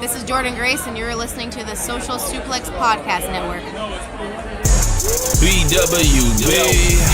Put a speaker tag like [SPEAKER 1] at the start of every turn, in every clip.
[SPEAKER 1] This is Jordan Grace, and you're listening to the Social Suplex Podcast Network.
[SPEAKER 2] BWB,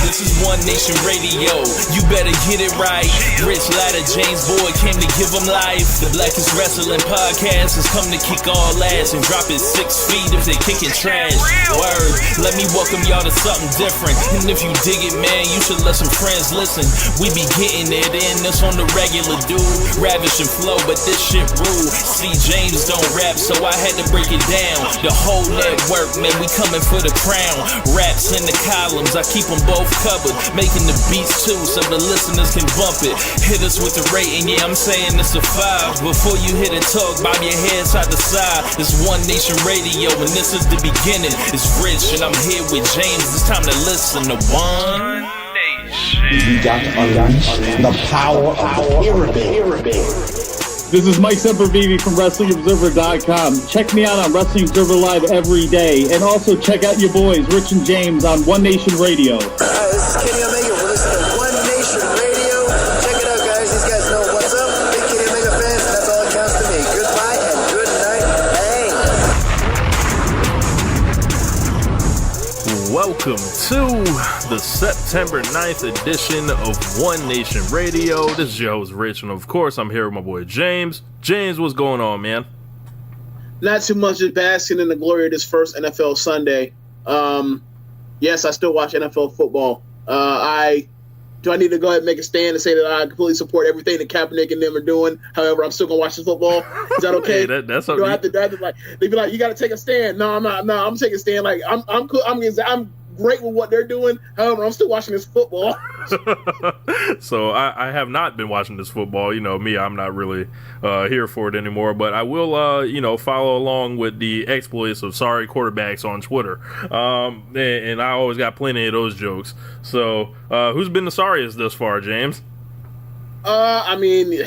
[SPEAKER 2] this is One Nation Radio. You better get it right. Rich Latta, James Boyd came to give them life. The Blackest Wrestling Podcast has come to kick all ass and drop it 6 feet if they kicking trash. Word, let me welcome y'all to something different. And if you dig it, man, you should let some friends listen. We be getting it in, this on the regular, dude. Ravish and flow, but this shit rude. See, James don't rap, so I had to break it down. The whole network, man, we coming for the crown. Raps in the columns, I keep them both covered. Making the beats too, so the listeners can bump it. Hit us with the rating, yeah, I'm saying it's a 5. Before you hit it, talk, bob your head side to side. It's One Nation Radio, and this is the beginning. It's Rich, and I'm here with James. It's time to listen to One Nation.
[SPEAKER 3] You got to unleash the power of the pyramid.
[SPEAKER 4] This is Mike Sempervive from WrestlingObserver.com. Check me out on Wrestling Observer Live every day. And also check out your boys, Rich and James, on One Nation Radio.
[SPEAKER 5] This is Kenny Omega. We're listening to One Nation Radio. Check it out, guys. These guys know what's up. Big Kenny Omega fans, and that's all that counts to me. Goodbye and good night. Bang.
[SPEAKER 6] Welcome to the September 9th edition of One Nation Radio. This is your host, Rich, and of course, I'm here with my boy, James. James, what's going on, man?
[SPEAKER 7] Not too much, just basking in the glory of this first NFL Sunday. Yes, I still watch NFL football. Do I need to go ahead and make a stand and say that I completely support everything that Kaepernick and them are doing? However, I'm still gonna watch the football. Is that okay?
[SPEAKER 6] Hey, that's okay.
[SPEAKER 7] Do I have to like they be like, you got to take a stand? No, I'm not. No, I'm taking a stand. Like I'm cool. I'm great with what they're doing. However, I'm still watching this football.
[SPEAKER 6] So I have not been watching this football. You know me, I'm not really here for it anymore. But I will, follow along with the exploits of sorry quarterbacks on Twitter. And I always got plenty of those jokes. So who's been the sorriest thus far, James?
[SPEAKER 7] I mean,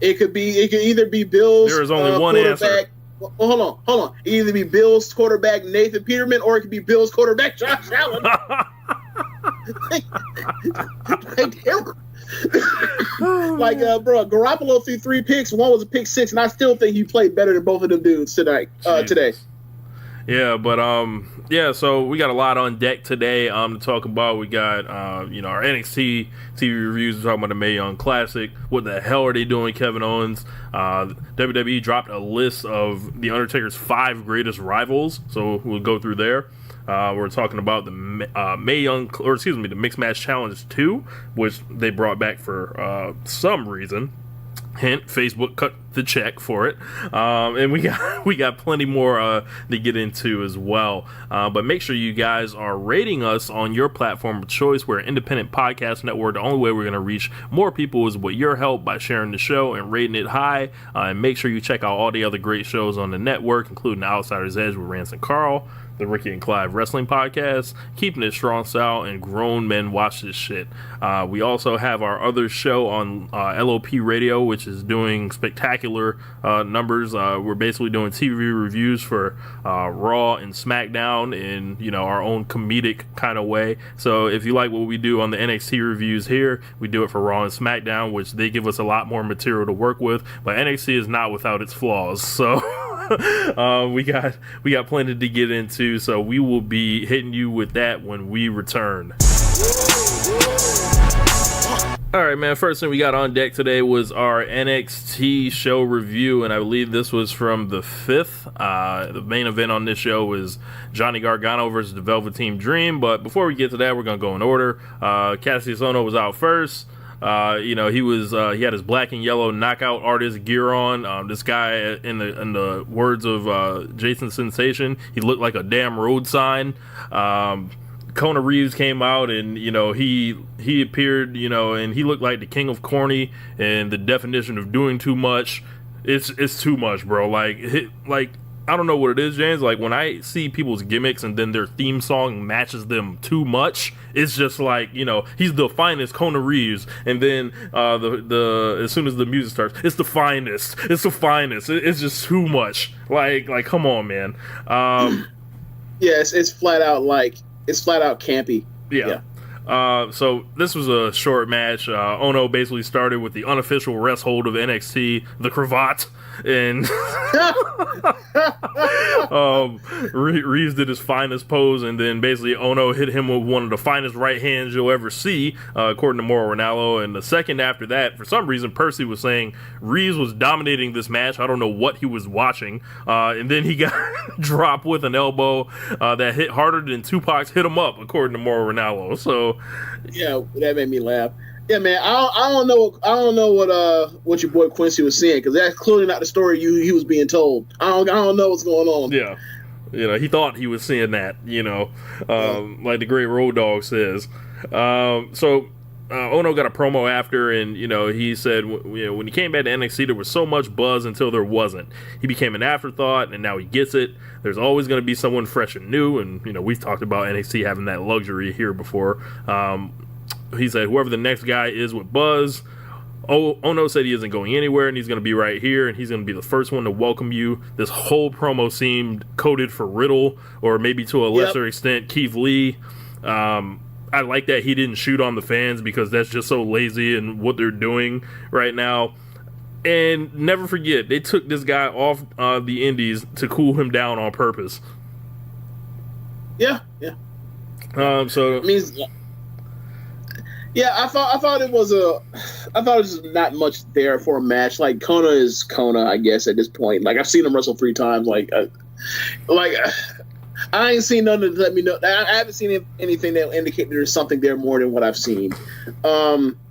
[SPEAKER 7] it could either be Bills.
[SPEAKER 6] There is only one answer.
[SPEAKER 7] Well, hold on. It either be Bills quarterback Nathan Peterman, or it could be Bills quarterback Josh Allen. Bro, Garoppolo threw 3 picks. One was a pick 6, and I still think he played better than both of them dudes today.
[SPEAKER 6] Yeah, but so we got a lot on deck today to talk about. We got our NXT TV reviews. We're talking about the Mae Young Classic. What the hell are they doing, Kevin Owens? WWE dropped a list of the Undertaker's 5 greatest rivals, so we'll go through there. We're talking about the the Mixed Match Challenge 2, which they brought back for some reason. Hint, Facebook cut the check for it. And we got plenty more to get into as well. But make sure you guys are rating us on your platform of choice. We're an independent podcast network. The only way we're going to reach more people is with your help by sharing the show and rating it high. And make sure you check out all the other great shows on the network, including The Outsider's Edge with Rance and Carl, the Ricky and Clive Wrestling Podcast, Keepin It Strong Style, and Grown Men Watch This Shit. We also have our other show on LOP Radio, which is doing spectacular numbers. We're basically doing TV reviews for Raw and SmackDown in our own comedic kind of way. So if you like what we do on the NXT reviews here, we do it for Raw and SmackDown, which they give us a lot more material to work with. But NXT is not without its flaws. So we got plenty to get into, so we will be hitting you with that when we return. All right, man, first thing we got on deck today was our NXT show review, and I believe this was from the 5th. The main event on this show was Johnny Gargano versus the Velveteen Dream, but before we get to that, we're going to go in order. Cassius Ohno was out first. He had his black and yellow knockout artist gear on. This guy, in the words of Jason Sensation, he looked like a damn road sign. Kona Reeves came out and he appeared and he looked like the king of corny and the definition of doing too much. It's too much, bro. Like I don't know what it is, James. Like when I see people's gimmicks and then their theme song matches them too much, it's just like he's the finest Kona Reeves, and then the as soon as the music starts, it's the finest. It's the finest. It's just too much. Like come on, man.
[SPEAKER 7] Yes, it's flat out campy.
[SPEAKER 6] Yeah. So this was a short match. Ono basically started with the unofficial rest hold of NXT, the cravat, and Reeves did his finest pose, and then basically Ono hit him with one of the finest right hands you'll ever see, according to Mauro Ranallo. And the second after that, for some reason, Percy was saying Reeves was dominating this match. I don't know what he was watching. And then he got dropped with an elbow that hit harder than Tupac's hit him up, according to Mauro Ranallo. So,
[SPEAKER 7] yeah, that made me laugh. Yeah, man, I don't know what your boy Quincy was saying, because that's clearly not the story he was being told. I don't know what's going on.
[SPEAKER 6] Yeah, he thought he was seeing that. Like the great Road Dogg says. So Ono got a promo after, and he said when he came back to NXT, there was so much buzz until there wasn't. He became an afterthought, and now he gets it. There's always going to be someone fresh and new, and we've talked about NXT having that luxury here before. He said whoever the next guy is with buzz, Ono said he isn't going anywhere, and he's going to be right here, and he's going to be the first one to welcome you. This whole promo seemed coded for Riddle, or maybe to a lesser extent Keith Lee. I like that he didn't shoot on the fans, because that's just so lazy in what they're doing right now. And never forget, they took this guy off the indies to cool him down on purpose.
[SPEAKER 7] Yeah.
[SPEAKER 6] So
[SPEAKER 7] it means. Yeah, I thought it was not much there for a match. Like, Kona is Kona, I guess, at this point. Like, I've seen him wrestle 3 times. I ain't seen nothing to let me know. I haven't seen anything that will indicate there's something there more than what I've seen.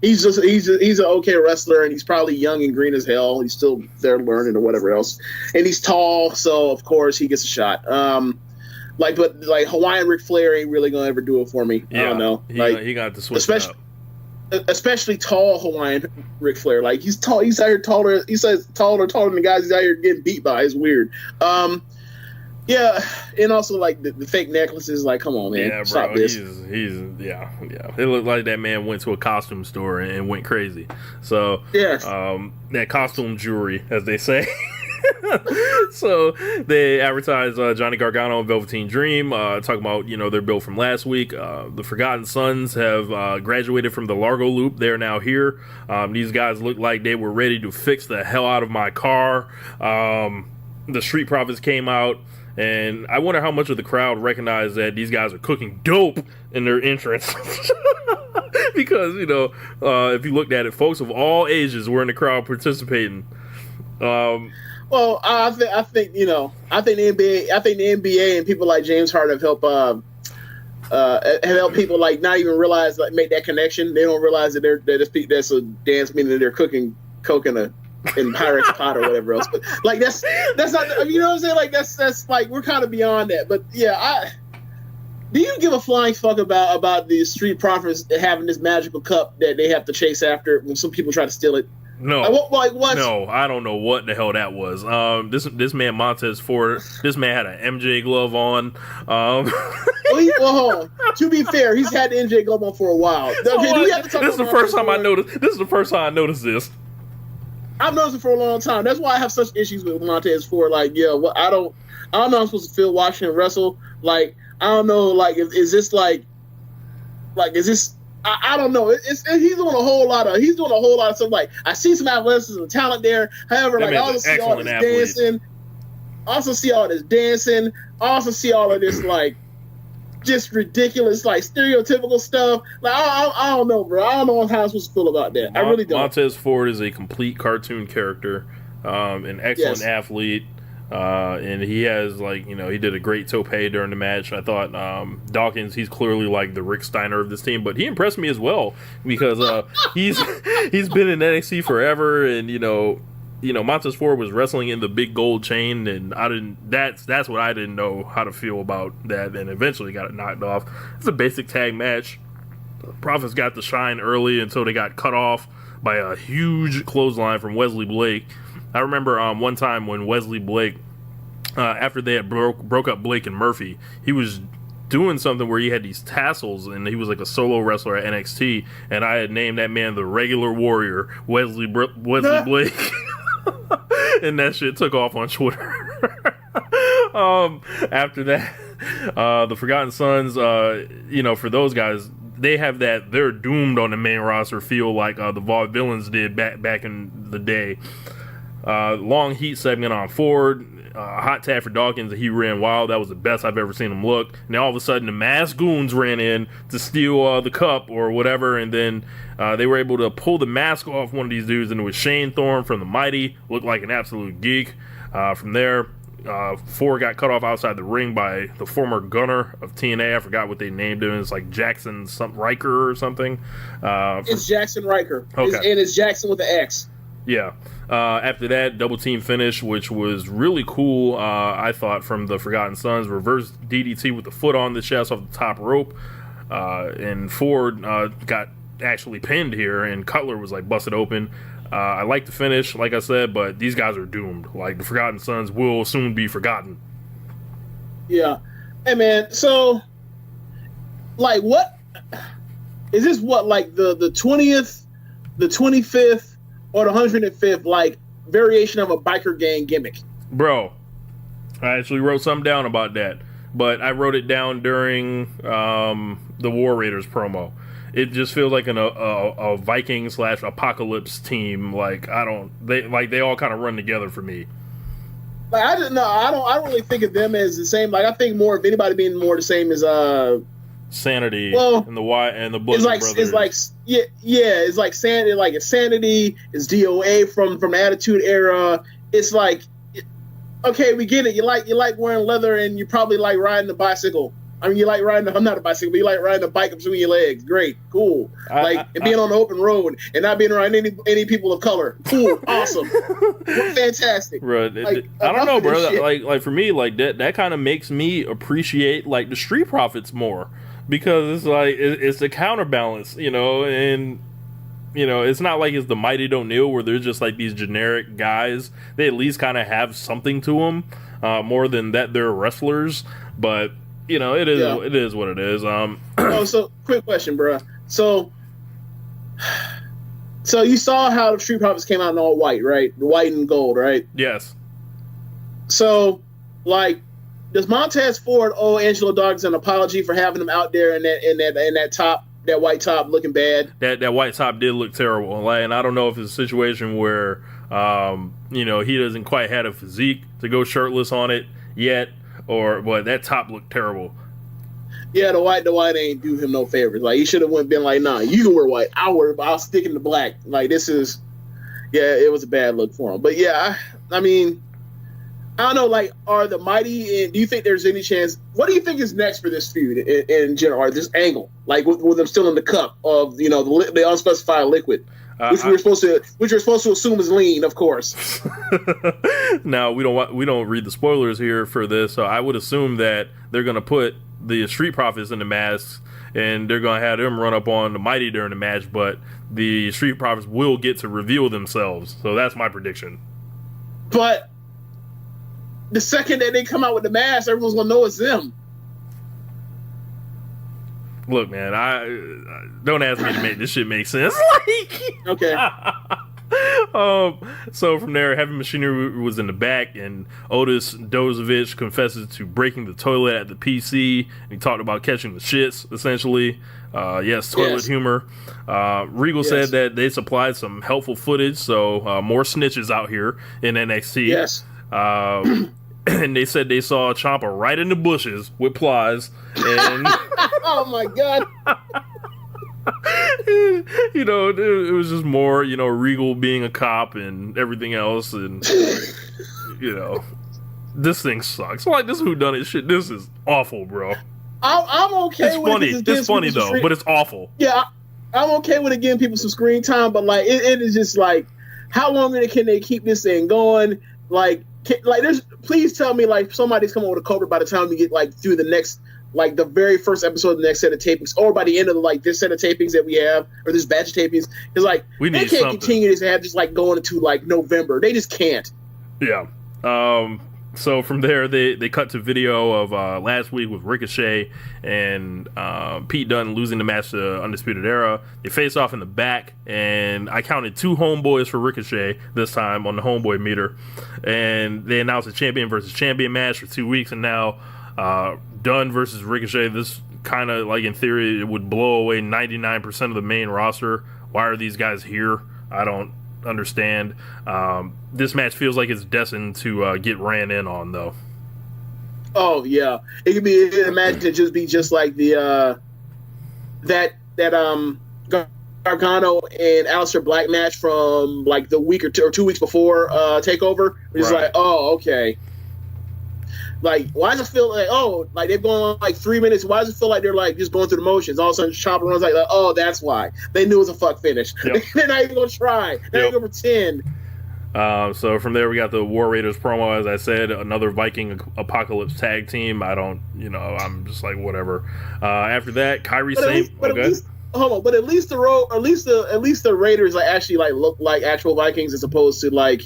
[SPEAKER 7] He's an okay wrestler, and he's probably young and green as hell. He's still there learning or whatever else, and he's tall, so of course he gets a shot. But Hawaiian Ric Flair ain't really gonna ever do it for me.
[SPEAKER 6] Yeah,
[SPEAKER 7] I don't know.
[SPEAKER 6] He got to switch it up.
[SPEAKER 7] Especially tall Hawaiian Ric Flair. Like, he's tall. He's out here taller. He says taller than the guys he's out here getting beat by. It's weird. Yeah, and also like the fake necklaces. Like, come on, man,
[SPEAKER 6] yeah,
[SPEAKER 7] stop
[SPEAKER 6] bro.
[SPEAKER 7] this.
[SPEAKER 6] Yeah. It looked like that man went to a costume store and went crazy. So,
[SPEAKER 7] yes.
[SPEAKER 6] That costume jewelry, as they say. So they advertised Johnny Gargano and Velveteen Dream, talking about their build from last week. The Forgotten Sons have graduated from the Largo Loop. They're now here. These guys look like they were ready to fix the hell out of my car. The Street Profits came out, and I wonder how much of the crowd recognized that these guys are cooking dope in their entrance. Because if you looked at it, folks of all ages were in the crowd participating.
[SPEAKER 7] Well, I think the NBA and people like James Harden have helped people like not even realize, like, make that connection. They don't realize that that's a dance, meaning that they're cooking coke in Pyrex pot or whatever else. But like that's not, you know what I'm saying? Like that's like, we're kind of beyond that. But yeah, do you give a flying fuck about the Street Profits having this magical cup that they have to chase after when some people try to steal it?
[SPEAKER 6] No, no, I don't know what the hell that was. This man Montez Ford, this man had an MJ glove on.
[SPEAKER 7] Well, hold on. To be fair, he's had the MJ glove on for a while. Okay,
[SPEAKER 6] this is the first time I noticed. This is the first time I noticed this.
[SPEAKER 7] I've noticed it for a long time. That's why I have such issues with Montez Ford. Like, I don't know how I'm supposed to feel watching him wrestle. Like, I don't know. Like, is this like is this? I don't know. He's doing a whole lot of stuff. Like, I see some athleticism and talent there. However, like, I also see all this dancing. I also see all of this like just ridiculous, like, stereotypical stuff. Like, I don't know, bro. I don't know how I'm supposed to feel about that. I really don't.
[SPEAKER 6] Montez Ford is a complete cartoon character, an excellent athlete. And he has, like, he did a great tope during the match. I thought Dawkins, he's clearly like the Rick Steiner of this team, but he impressed me as well, because he's been in NXT forever, and Montez Ford was wrestling in the big gold chain, and that's what I didn't know how to feel about that, and eventually got it knocked off. It's a basic tag match. Profits got the shine early until they got cut off by a huge clothesline from Wesley Blake. I remember one time when Wesley Blake, after they had broke up Blake and Murphy, he was doing something where he had these tassels, and he was like a solo wrestler at NXT, and I had named that man the Regular Warrior, Wesley Blake. And that shit took off on Twitter. After that, the Forgotten Sons, for those guys, they have that they're doomed on the main roster feel like the Vaudevillains did back in the day. Long heat segment on Ford, hot tag for Dawkins, he ran wild. That was the best I've ever seen him look. And then all of a sudden the masked goons ran in to steal the cup or whatever, and then they were able to pull the mask off one of these dudes, and it was Shane Thorne from the Mighty. Looked like an absolute geek. From there, Ford got cut off outside the ring by the former gunner of TNA. I forgot what they named him. It's like Jackson Riker or something.
[SPEAKER 7] It's Jackson Riker.
[SPEAKER 6] Okay.
[SPEAKER 7] And it's Jackson with an X.
[SPEAKER 6] Yeah. After that, double team finish, which was really cool, I thought, from the Forgotten Sons. Reverse DDT with the foot on the chest off the top rope. And Ford got actually pinned here, and Cutler was like busted open. I like the finish, like I said, but these guys are doomed. Like, the Forgotten Sons will soon be forgotten.
[SPEAKER 7] Yeah. Hey, man, so, like, what? Is this what, like, the 20th, the 25th, or the 105th, like, variation of a biker gang gimmick?
[SPEAKER 6] Bro, I actually wrote something down about that, but I wrote it down during the War Raiders promo. It just feels like a Viking / Apocalypse team. Like, they all kind of run together for me.
[SPEAKER 7] Like, I don't really think of them as the same. Like, I think more of anybody being more the same as
[SPEAKER 6] Sanity,
[SPEAKER 7] well,
[SPEAKER 6] and the Y and the Bludgeon Brothers.
[SPEAKER 7] It's like it's like Sanity, like it's Sanity, it's DOA from the Attitude Era. It's like, okay, we get it. You like wearing leather, and you probably like riding a bicycle. I mean, you like riding. I'm not a bicycle, but you like riding a bike up between your legs. Great, cool. And being on the open road and not being around any people of color. Cool, awesome, fantastic.
[SPEAKER 6] Bro,
[SPEAKER 7] like,
[SPEAKER 6] I don't know, bro. Like for me, like that kind of makes me appreciate like the Street Profits more, because it's like it's the counterbalance, and it's not like it's the Mighty Don't Kneel where they're just like these generic guys. They at least kind of have something to them, more than that they're wrestlers, but. It is what it is.
[SPEAKER 7] So quick question, bro. So you saw how the Street Profits came out in all white, right? White and gold, right?
[SPEAKER 6] Yes.
[SPEAKER 7] So, like, does Montez Ford owe Angelo Dawkins an apology for having him out there in that top, that white top, looking bad?
[SPEAKER 6] That white top did look terrible, and I don't know if it's a situation where he doesn't quite have a physique to go shirtless on it yet. But that top looked terrible.
[SPEAKER 7] Yeah, the white ain't do him no favors. Like, he should have been like, nah, you can wear white. I'll stick in the black. Like, it was a bad look for him. But yeah, I mean, I don't know. Like, are the Mighty? Do you think there's any chance? What do you think is next for this feud in general? Or this angle, like with them still in the cup of the unspecified liquid? Which we're supposed to assume is lean, of course.
[SPEAKER 6] Now we don't read the spoilers here for this, so I would assume that they're gonna put the Street Profits in the masks, and they're gonna have them run up on the Mighty during the match. But the Street Profits will get to reveal themselves, so that's my prediction.
[SPEAKER 7] But the second that they come out with the mask, everyone's gonna know it's them.
[SPEAKER 6] Look, man, I don't ask me to make this shit make sense.
[SPEAKER 7] Okay.
[SPEAKER 6] So from there, Heavy Machinery was in the back, and Otis Dozovich confesses to breaking the toilet at the PC. And he talked about catching the shits, essentially. Toilet humor. Regal said that they supplied some helpful footage, so more snitches out here in NXT.
[SPEAKER 7] Yes.
[SPEAKER 6] And they said they saw Ciampa right in the bushes with plies, and
[SPEAKER 7] oh my god.
[SPEAKER 6] It was just more, Regal being a cop and everything else, and this thing sucks. Like, this whodunit shit, this is awful, bro.
[SPEAKER 7] I'm okay with
[SPEAKER 6] funny.
[SPEAKER 7] it.
[SPEAKER 6] It's funny though, but it's awful.
[SPEAKER 7] Yeah, I'm okay with it giving people some screen time, but like it is just like, how long can they keep this thing going? Like please tell me like somebody's coming with a Cobra by the time we get like through the next, like the very first episode of the next set of tapings, or by the end of this set of tapings that we have, or this batch of tapings. It's like they can't continue this and have just like going into like November. They just can't.
[SPEAKER 6] Yeah. So from there, they cut to video of last week with Ricochet and Pete Dunne losing the match to Undisputed Era. They face off in the back, and I counted 2 homeboys for Ricochet this time on the homeboy meter. And they announced a champion versus champion match for 2 weeks, and now Dunne versus Ricochet. This kind of like in theory it would blow away 99% of the main roster. Why are these guys here? I don't understand. This match feels like it's destined to get ran in on, though.
[SPEAKER 7] Oh yeah, it could be a match to just be just like the Gargano and Aleister Black match from like the week or 2 weeks before Takeover. It's
[SPEAKER 6] Right.
[SPEAKER 7] like, oh, okay. Like, why does it feel like, oh, like they've gone like 3 minutes? Why does it feel like they're like just going through the motions? All of a sudden, Ciampa runs like, oh, that's why. They knew it was a fuck finish.
[SPEAKER 6] Yep.
[SPEAKER 7] They're not even gonna try. They're not gonna pretend.
[SPEAKER 6] So from there, we got the War Raiders promo. As I said, another Viking Apocalypse tag team. I'm just like whatever. After that, Kairi Sane.
[SPEAKER 7] But at least the Raiders like actually like look like actual Vikings as opposed to like,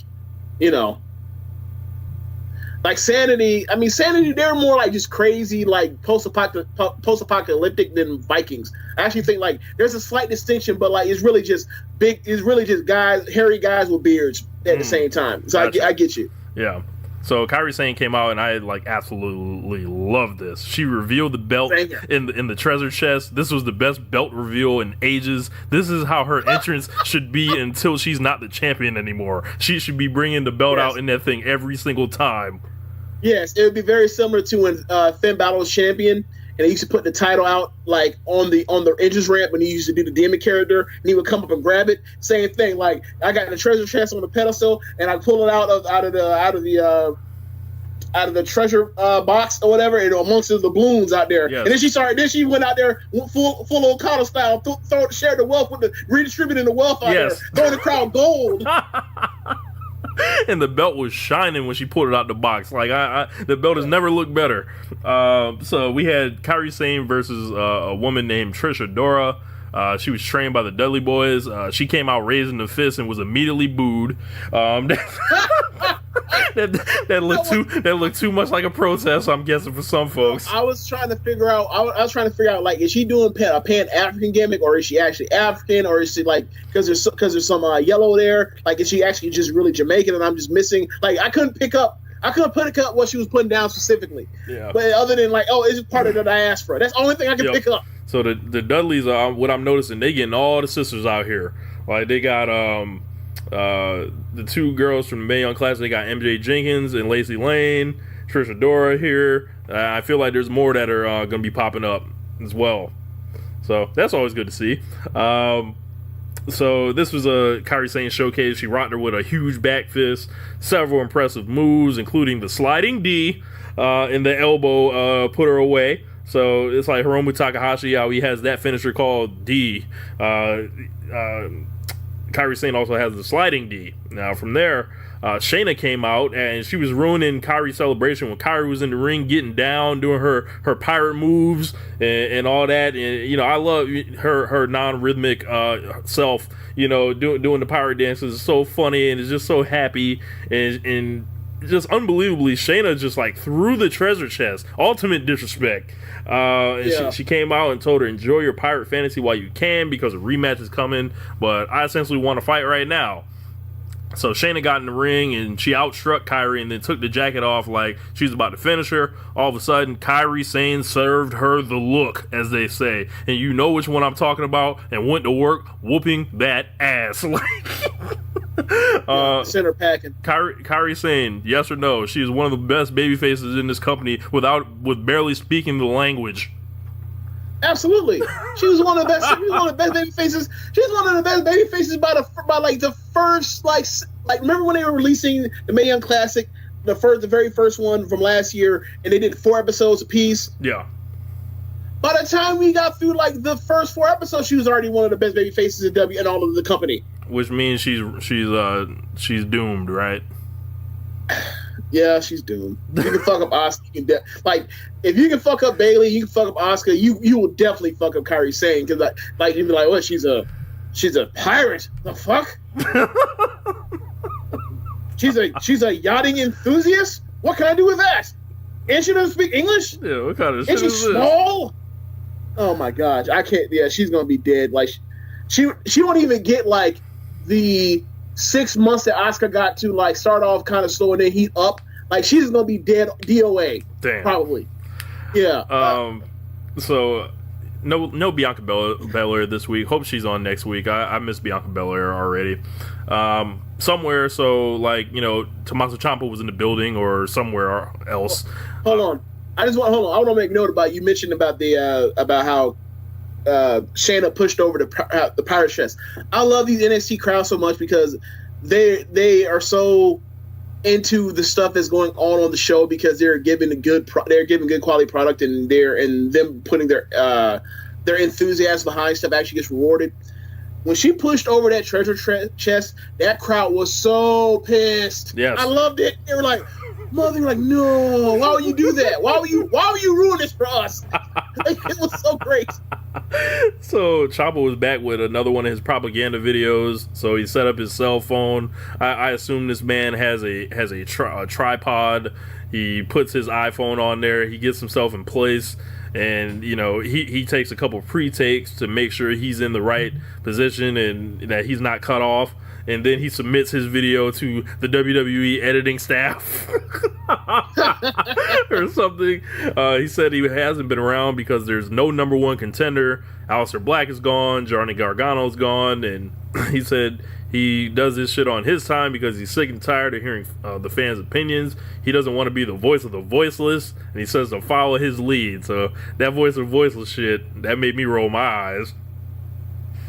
[SPEAKER 7] like Sanity. I mean, Sanity, they're more like just crazy, like post-apocalyptic than Vikings. I actually think like there's a slight distinction, but like it's really just guys, hairy guys with beards at the same time. So gotcha. I get you.
[SPEAKER 6] Yeah. So Kairi Sane came out, and I like absolutely loved this. She revealed the belt in the treasure chest. This was the best belt reveal in ages. This is how her entrance should be until she's not the champion anymore. She should be bringing the belt out in that thing every single time. Yes,
[SPEAKER 7] it would be very similar to when Finn Balor was champion, and he used to put the title out like on the entrance ramp when he used to do the demon character, and he would come up and grab it. Same thing, like I got the treasure chest on the pedestal, and I pull it out of the treasure box or whatever, and amongst the balloons out there. Yes. And then she went out there full O'Connell style, shared the wealth redistributing the wealth out there, throwing the crowd gold.
[SPEAKER 6] And the belt was shining when she pulled it out the box. Like the belt has never looked better. So we had Kairi Sane versus a woman named Trish Adora. She was trained by the Dudley Boys. She came out raising the fist and was immediately booed. That looked too much like a protest, I'm guessing, for some folks.
[SPEAKER 7] I was trying to figure out. Like, is she doing a Pan-African gimmick, or is she actually African, or is she like because there's some yellow there? Like, is she actually just really Jamaican, and I'm just missing? Like, I couldn't pick up what she was putting down specifically. Yeah. But other than like, oh, it's part of the diaspora. That's the only thing I can pick up.
[SPEAKER 6] So the Dudleys are what I'm noticing. They getting all the sisters out here. Like they got the two girls from the Mae Young Classic. They got MJ Jenkins and Lacey Lane, Trish Adora here. I feel like there's more that are going to be popping up as well. So that's always good to see. So this was a Kairi Sane showcase. She rocked her with a huge back fist, several impressive moves, including the sliding D and the elbow put her away. So it's like Hiromu Takahashi, how he has that finisher called D. Kairi Sane also has the sliding D. Now from there, Shayna came out and she was ruining Kairi's celebration when Kairi was in the ring getting down, doing her pirate moves and all that. And I love her non-rhythmic self. Doing the pirate dances is so funny and it's just so happy and just unbelievably, Shayna just like threw the treasure chest. Ultimate disrespect. She came out and told her, enjoy your pirate fantasy while you can because a rematch is coming, but I essentially want to fight right now. So Shayna got in the ring and she outstruck Kairi and then took the jacket off like she was about to finish her. All of a sudden, Kairi Sane served her the look, as they say. And you know which one I'm talking about, and went to work whooping that ass.
[SPEAKER 7] Center packing.
[SPEAKER 6] Kairi Sane, yes or no? She is one of the best baby faces in this company with barely speaking the language.
[SPEAKER 7] Absolutely, she was one of the best. She was one of the best baby faces. She was one of the best baby faces by the first like remember when they were releasing the Mae Young Classic, the very first one from last year, and they did 4 episodes apiece. Yeah. By the time we got through like the first 4 episodes, she was already one of the best baby faces in all of the company.
[SPEAKER 6] Which means she's doomed, right?
[SPEAKER 7] Yeah, she's doomed. You can fuck up Asuka. If you can fuck up Bayley, you can fuck up Asuka. You will definitely fuck up Kairi Sane because you'd be like, what? She's a pirate. The fuck? she's a yachting enthusiast. What can I do with that? And she doesn't speak English.
[SPEAKER 6] Yeah, what kind of shit
[SPEAKER 7] is this? And she's small. Oh my gosh, I can't. Yeah, she's gonna be dead. Like she won't even get like the 6 months that Asuka got to like start off kind of slow and then heat up. Like she's gonna be dead DOA.
[SPEAKER 6] Damn.
[SPEAKER 7] Probably. Yeah.
[SPEAKER 6] So no Bianca Belair this week. Hope she's on next week. I miss Bianca Belair already. Somewhere, so like, you know, Tommaso Ciampa was in the building or somewhere else.
[SPEAKER 7] Hold on. I want to make note about, you mentioned about the about how Shayna pushed over the pirate chest. I love these NXT crowds so much because they are so into the stuff that's going on the show, because they're giving good quality product, and them putting their enthusiasm behind stuff actually gets rewarded. When she pushed over that treasure chest, that crowd was so pissed.
[SPEAKER 6] Yes.
[SPEAKER 7] I loved it. They were like, "Mother," like, "No, why would you do that? Why would you ruin this for us?" Like, it was so great.
[SPEAKER 6] So Ciampa was back with another one of his propaganda videos. So he set up his cell phone. I assume this man has a tripod. He puts his iPhone on there. He gets himself in place. And, you know, he takes a couple pre-takes to make sure he's in the right position and that he's not cut off. And then he submits his video to the WWE editing staff or something. He said he hasn't been around because there's no number one contender. Aleister Black is gone. Johnny Gargano's gone. And he said he does this shit on his time because he's sick and tired of hearing the fans' opinions. He doesn't want to be the voice of the voiceless. And he says to follow his lead. So that voice of voiceless shit, that made me roll my eyes.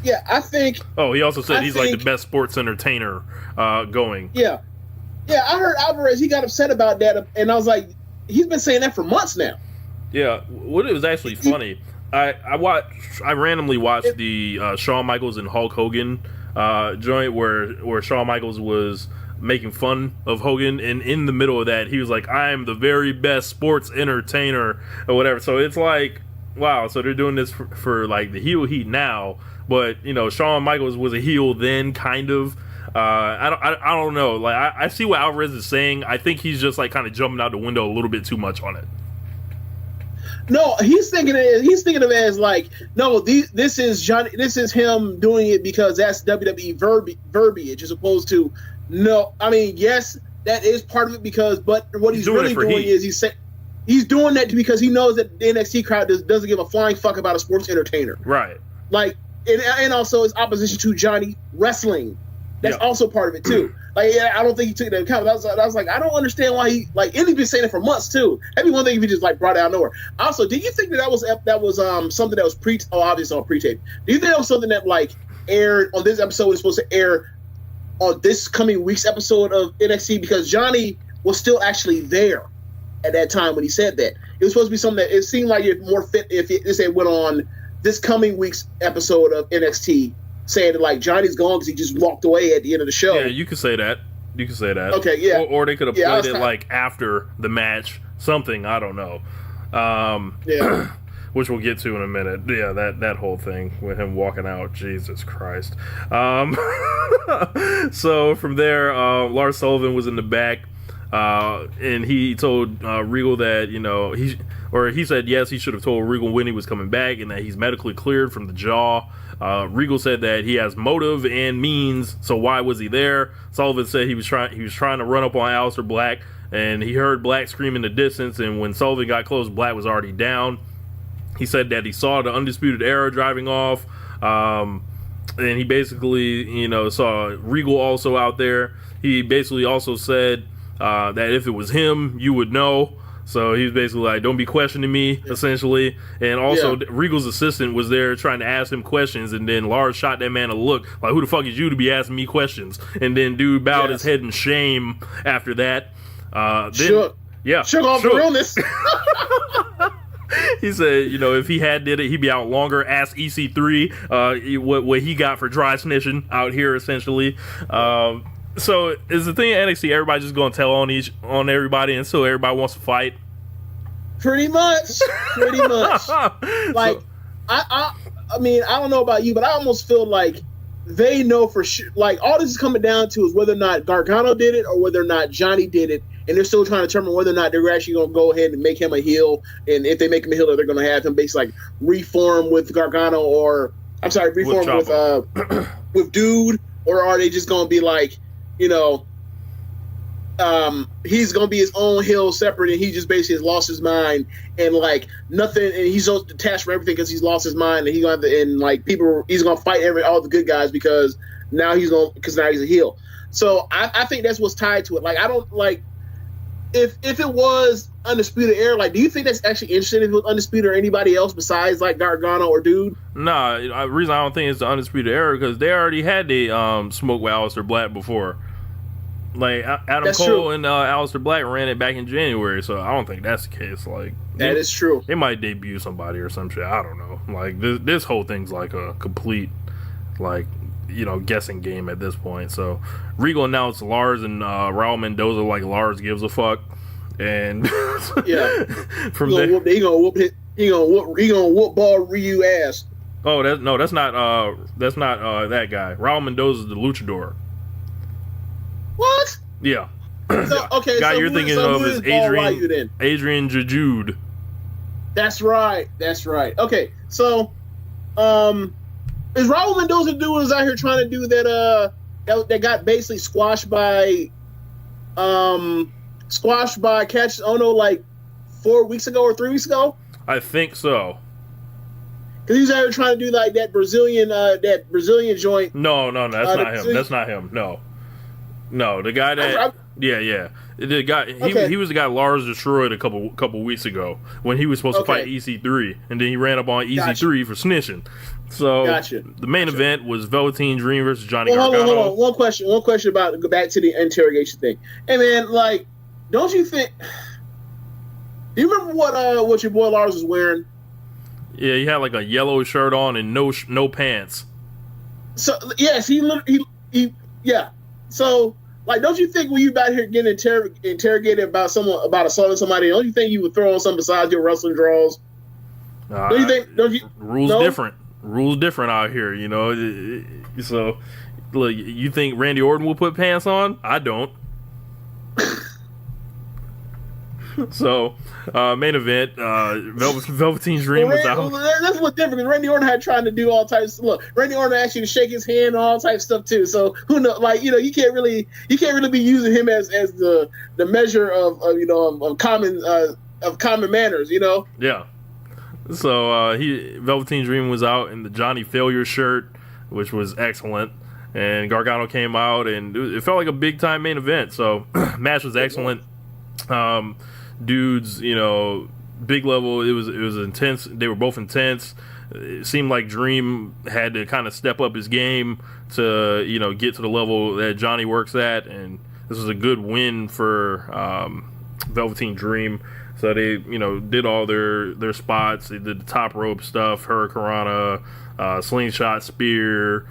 [SPEAKER 7] Yeah, I think...
[SPEAKER 6] Oh, he also said he's like the best sports entertainer going.
[SPEAKER 7] Yeah. Yeah, I heard Alvarez, he got upset about that, and I was like, he's been saying that for months now.
[SPEAKER 6] Yeah, what it was actually funny, I randomly watched the Shawn Michaels and Hulk Hogan joint where Shawn Michaels was making fun of Hogan, and in the middle of that, he was like, "I am the very best sports entertainer," or whatever. So it's like, wow, so they're doing this for like the heel heat now. But, you know, Shawn Michaels was a heel then, kind of. I don't know. Like, I see what Alvarez is saying. I think he's just like kind of jumping out the window a little bit too much on it.
[SPEAKER 7] No, he's thinking of it as like, no, this is him doing it because that's WWE verbiage, as opposed to, no. I mean, yes, that is part of it, but what he's really doing is he's doing that because he knows that the NXT crowd doesn't give a flying fuck about a sports entertainer.
[SPEAKER 6] Right.
[SPEAKER 7] Like, and also his opposition to Johnny wrestling. That's also part of it too. Like, yeah, I don't think he took it into account. I was like, I don't understand why he, like, and he's been saying it for months too. That'd be one thing if he just like brought it out of nowhere. Also, did you think that was something that was obviously on pre-tape? Do you think that was something that like aired on this episode was supposed to air on this coming week's episode of NXT, because Johnny was still actually there at that time when he said that? It was supposed to be something that it seemed like it more fit if it went on this coming week's episode of NXT, saying that like Johnny's gone because he just walked away at the end of the show.
[SPEAKER 6] Yeah, you could say that.
[SPEAKER 7] Okay, yeah.
[SPEAKER 6] Or they could have played it like after the match, something, I don't know.
[SPEAKER 7] Yeah.
[SPEAKER 6] Which we'll get to in a minute. Yeah, that whole thing with him walking out, Jesus Christ. So from there, Lars Sullivan was in the back, and he told Regal that, you know, he said yes, he should have told Regal when he was coming back, and that he's medically cleared from the jaw. Regal said that he has motive and means, so why was he there? Sullivan said he was trying to run up on Aleister Black, and he heard Black scream in the distance, and when Sullivan got close, Black was already down. He said that he saw the Undisputed Era driving off, and he basically, you know, saw Regal also out there. He basically also said that if it was him, you would know. So he was basically like, don't be questioning me, essentially. And also, Regal's assistant was there trying to ask him questions, and then Lars shot that man a look, like, who the fuck is you to be asking me questions? And then dude bowed his head in shame after that.
[SPEAKER 7] Shook off the realness.
[SPEAKER 6] He said, you know, if he did it, he'd be out longer. Ask EC3 what he got for dry snitching out here, essentially. So is the thing at NXT, everybody just gonna tell on everybody until everybody wants to fight?
[SPEAKER 7] Pretty much. Like, I mean, I don't know about you, but I almost feel like they know for sure. Like, all this is coming down to is whether or not Gargano did it or whether or not Johnny did it, and they're still trying to determine whether or not they're actually going to go ahead and make him a heel. And if they make him a heel, they're going to have him basically like reform with Gargano, or with Dude, or are they just going to be like, you know, he's gonna be his own hill separate, and he just basically has lost his mind, and like nothing, and he's so detached from everything because he's lost his mind, and he's gonna fight all the good guys because now he's a heel. So I think that's what's tied to it. Like I don't like if it was Undisputed Era. Like, do you think that's actually interesting if it was Undisputed or anybody else besides like Gargano or Dude?
[SPEAKER 6] Nah, the reason I don't think it's the Undisputed Era because they already had the smoke with Aleister Black before. Like Adam
[SPEAKER 7] That's
[SPEAKER 6] Cole
[SPEAKER 7] true.
[SPEAKER 6] and Aleister Black ran it back in January, so I don't think that's the case. Like
[SPEAKER 7] That is true.
[SPEAKER 6] They might debut somebody or some shit. I don't know. Like this whole thing's like a complete, like, you know, guessing game at this point. So Regal announced Lars and Raul Mendoza like Lars gives a fuck, and
[SPEAKER 7] Yeah,
[SPEAKER 6] from
[SPEAKER 7] he
[SPEAKER 6] there,
[SPEAKER 7] gonna whoop ball Ryu ass.
[SPEAKER 6] oh that's not that guy. Raul Mendoza is the luchador.
[SPEAKER 7] What?
[SPEAKER 6] Yeah.
[SPEAKER 7] So, okay,
[SPEAKER 6] Guy
[SPEAKER 7] so
[SPEAKER 6] you're
[SPEAKER 7] who
[SPEAKER 6] thinking
[SPEAKER 7] so
[SPEAKER 6] of
[SPEAKER 7] who
[SPEAKER 6] is
[SPEAKER 7] Ball Ryu then?
[SPEAKER 6] Adrian Jajude.
[SPEAKER 7] That's right. Okay, so is Raul Mendoza the dude who's out here trying to do that got basically squashed by Catch Ono like 4 weeks ago or 3 weeks ago?
[SPEAKER 6] I think so.
[SPEAKER 7] Because he's out here trying to do like that Brazilian joint.
[SPEAKER 6] No, that's not him.
[SPEAKER 7] see-
[SPEAKER 6] That's not him. No, the guy that yeah. The guy
[SPEAKER 7] Okay.
[SPEAKER 6] he was the guy Lars destroyed a couple weeks ago when he was supposed to fight EC3, and then he ran up on EC3 for snitching. So the main event was Velveteen Dream versus Johnny Gargano.
[SPEAKER 7] Hold on. One question about go back to the interrogation thing. Hey man, like, don't you think? Do you remember what your boy Lars was wearing?
[SPEAKER 6] Yeah, he had like a yellow shirt on and no pants.
[SPEAKER 7] So yes, yeah. So like, don't you think when you out here getting interrogated about assaulting somebody, don't you think you would throw on something besides your wrestling draws? Don't you think? Don't you?
[SPEAKER 6] Rules different out here, you know. So look, you think Randy Orton will put pants on? I don't. So, main event, Velveteen Dream was out.
[SPEAKER 7] That's what's different because Randy Orton had trying to do all types. Look, Randy Orton asked you to shake his hand and all types of stuff too. So who knows? Like, you know, you can't really be using him as the measure of common manners. You know?
[SPEAKER 6] Yeah. So Velveteen Dream was out in the Johnny Failure shirt, which was excellent. And Gargano came out, and it felt like a big time main event. So match was excellent. Dudes, you know, big level. It was intense. They were both intense. It seemed like Dream had to kind of step up his game to, you know, get to the level that Johnny works at, and this was a good win for Velveteen Dream. So they, you know, did all their spots. They did the top rope stuff, Hurricanrana, slingshot spear.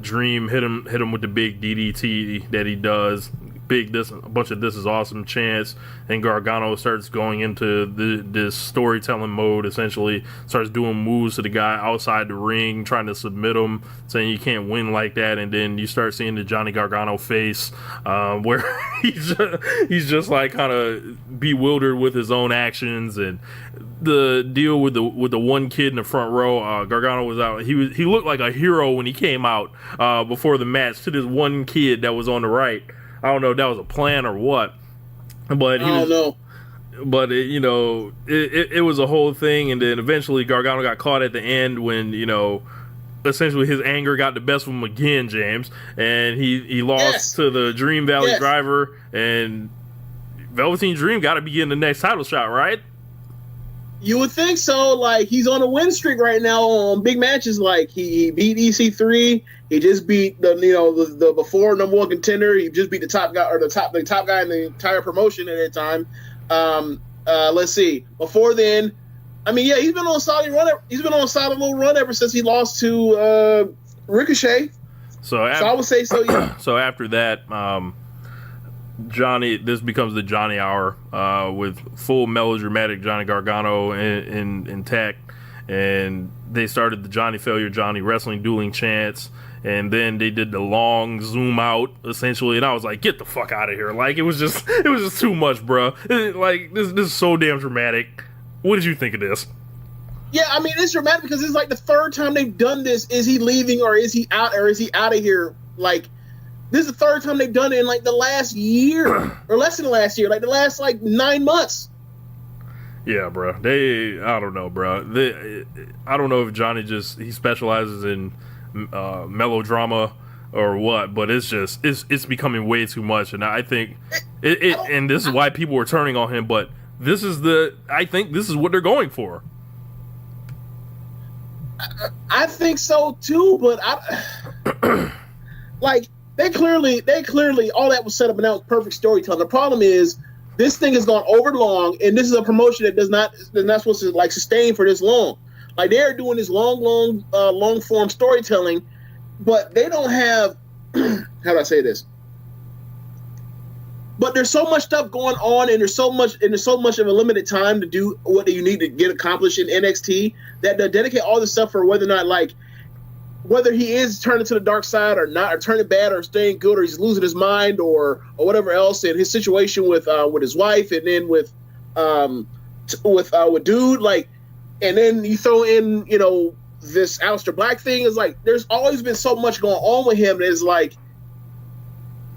[SPEAKER 6] Dream hit him with the big DDT that he does. A bunch of this is awesome chants, and Gargano starts going into this storytelling mode. Essentially, starts doing moves to the guy outside the ring, trying to submit him, saying you can't win like that. And then you start seeing the Johnny Gargano face, where he's just like kind of bewildered with his own actions. And the deal with the one kid in the front row, Gargano was out. He looked like a hero when he came out before the match to this one kid that was on the right. I don't know if that was a plan or what, but I don't know. But it was a whole thing, and then eventually Gargano got caught at the end when, you know, essentially his anger got the best of him again, James, and he lost to the Dream Valley Driver, and Velveteen Dream got to be getting the next title shot, right?
[SPEAKER 7] You would think so. Like, he's on a win streak right now on big matches. Like, he beat EC3. He just beat the before number one contender. He just beat the top guy the top guy in the entire promotion at that time. Let's see. Before then, I mean, yeah, he's been on a solid run. He's been on a solid little run ever since he lost to Ricochet. So I would say so. Yeah.
[SPEAKER 6] So after that, this becomes the Johnny Hour with full melodramatic Johnny Gargano intact, and they started the Johnny Failure, Johnny Wrestling Dueling chants, and then they did the long zoom out essentially, and I was like, get the fuck out of here! Like, it was just too much, bro. Like, this is so damn dramatic. What did you think of this?
[SPEAKER 7] Yeah, I mean, it's dramatic because it's like the third time they've done this. Is he leaving or is he out of here? Like, this is the third time they've done it in like the last year or less than the last year, like the last like 9 months.
[SPEAKER 6] Yeah, bro. I don't know, bro. I don't know if Johnny he specializes in melodrama or what, but it's becoming way too much, and I think and this is why people were turning on him. But I think this is what they're going for.
[SPEAKER 7] I think so too, but like they clearly all that was set up and that was perfect storytelling. The problem is this thing has gone over long, and this is a promotion that is not supposed to like sustain for this long. Like they're doing this long form storytelling, but they don't have how do I say this? But there's so much stuff going on, and there's so much of a limited time to do what you need to get accomplished in NXT that they dedicate all this stuff for whether or not, like, whether he is turning to the dark side or not, or turning bad or staying good, or he's losing his mind or whatever else, and his situation with his wife, and then with Dude, like, and then you throw in, you know, this Aleister Black thing. Is like there's always been so much going on with him that is like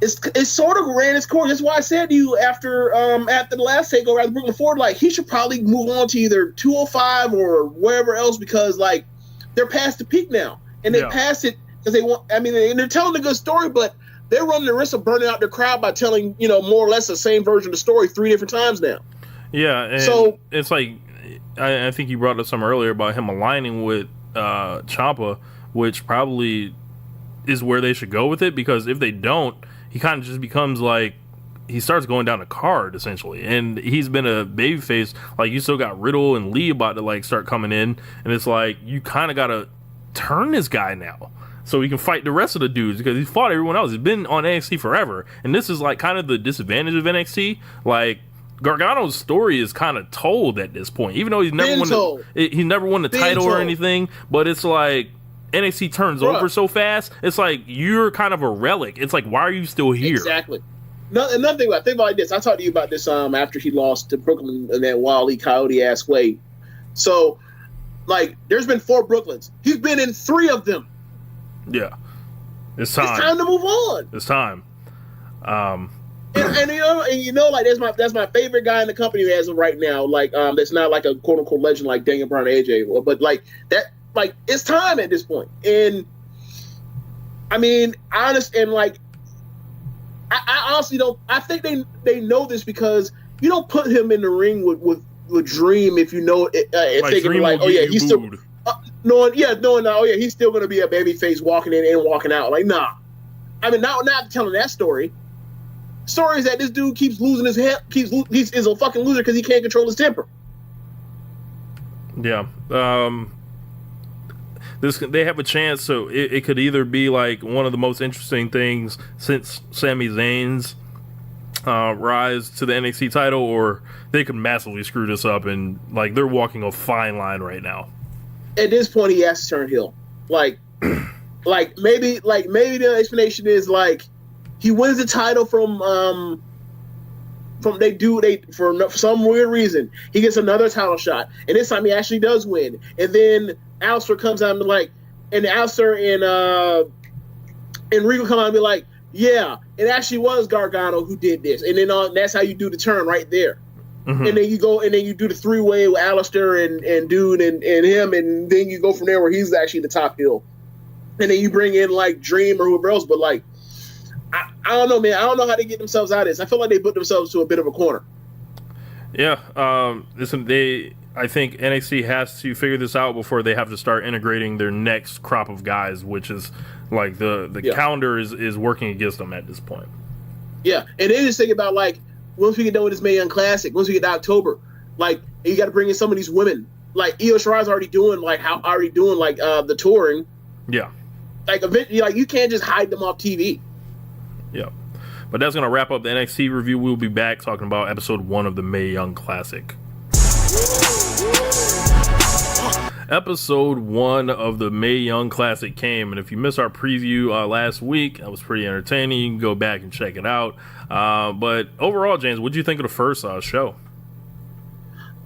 [SPEAKER 7] it's sort of ran its course. That's why I said to you after the last takeover after Brooklyn Ford, like he should probably move on to either 205 or wherever else, because like they're past the peak now, and they passed it because they want. I mean, and they're telling a good story, but they're running the risk of burning out their crowd by telling, you know, more or less the same version of the story 3 different times now.
[SPEAKER 6] Yeah, and so it's like I think you brought up some earlier about him aligning with Ciampa, which probably is where they should go with it, because if they don't, he kind of just becomes like he starts going down a card essentially, and he's been a babyface. Like you still got Riddle and Lee about to like start coming in, and it's like you kind of got to turn this guy now so he can fight the rest of the dudes, because he's fought everyone else. He's been on NXT forever, and this is like kind of the disadvantage of NXT. Like Gargano's story is kind of told at this point, even though he's never won the title or anything. But it's like NXT turns over so fast. It's like you're kind of a relic. It's like, why are you still here?
[SPEAKER 7] Exactly. Another thing, I think about this. I talked to you about this after he lost to Brooklyn in that Wile E. Coyote ass way. So, like, there's been 4 Brooklyns. He's been in 3 of them. Yeah, it's time. It's time to move on.
[SPEAKER 6] It's time.
[SPEAKER 7] And you know, like that's my favorite guy in the company as of right now. Like, that's not like a quote unquote legend like Daniel Bryan or AJ, but like that. Like, it's time at this point. And I mean, I honestly don't. I think they know this, because you don't put him in the ring with Dream if you know if they can be like, oh yeah, he's still knowing, oh yeah, he's still gonna be a babyface walking in and walking out. Like, nah. I mean, not telling that story. Story is that this dude keeps losing his head, he's a fucking loser because he can't control his temper.
[SPEAKER 6] Yeah. They have a chance, so it could either be like one of the most interesting things since Sami Zayn's rise to the NXT title, or they could massively screw this up, and like they're walking a fine line right now.
[SPEAKER 7] At this point, he has to turn heel. Like maybe the explanation is like he wins the title for some weird reason he gets another title shot, and this time he actually does win, and then Aleister comes out and be like, and Aleister and Regal come out and be like, yeah, it actually was Gargano who did this, and then that's how you do the turn right there. Mm-hmm. And then you go and then you do the 3-way with Aleister and Dude and him, and then you go from there where he's actually the top heel, and then you bring in like Dream or whoever else. But like, I don't know, man. I don't know how they get themselves out of this. I feel like they put themselves to a bit of a corner.
[SPEAKER 6] Yeah, listen, I think NXT has to figure this out before they have to start integrating their next crop of guys, which is like the calendar is working against them at this point.
[SPEAKER 7] Yeah, and then just think about like once we get done with this Mae Young Classic, once we get to October, like you got to bring in some of these women. Like Io Shirai's already doing the touring. Yeah, like eventually, like you can't just hide them off TV.
[SPEAKER 6] Yeah. But that's going to wrap up the NXT review. We'll be back talking about episode 1 of the Mae Young Classic. Episode 1 of the Mae Young Classic came, and if you missed our preview last week, that was pretty entertaining. You can go back and check it out. But overall, James, what did you think of the first show?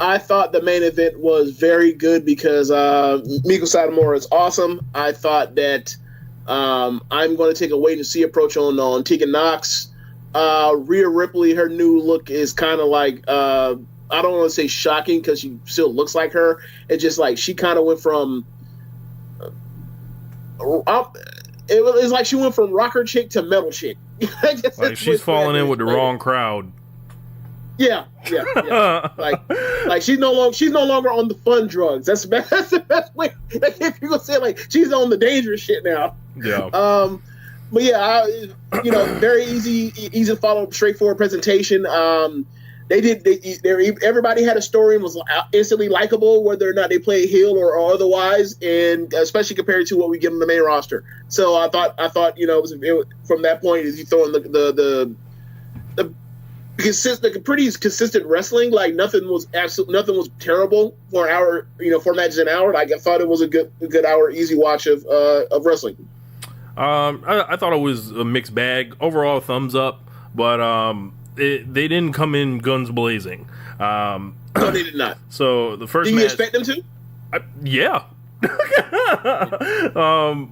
[SPEAKER 7] I thought the main event was very good because Meiko Satomura is awesome. I thought that I'm going to take a wait and see approach on Tegan Nox. Rhea Ripley, her new look is kind of like, I don't want to say shocking because she still looks like her. It's just like she kind of went from, it's like she went from rocker chick to metal chick.
[SPEAKER 6] Like she's falling in with the wrong crowd.
[SPEAKER 7] Yeah. Like she's no longer on the fun drugs. That's the best way. Like, if you gonna say, like, she's on the dangerous shit now.
[SPEAKER 6] Yeah.
[SPEAKER 7] But yeah, very easy to follow, straightforward presentation. Everybody had a story and was instantly likable, whether or not they play heel or otherwise, and especially compared to what we get on the main roster. So I thought from that point, as you throw in the pretty consistent wrestling, like nothing was terrible for an hour, 4 matches an hour. Like I thought it was a good hour, easy watch of wrestling.
[SPEAKER 6] I thought it was a mixed bag. Overall, thumbs up, but they didn't come in guns blazing. No,
[SPEAKER 7] they did not.
[SPEAKER 6] So the first match,
[SPEAKER 7] do you expect them to?
[SPEAKER 6] Yeah.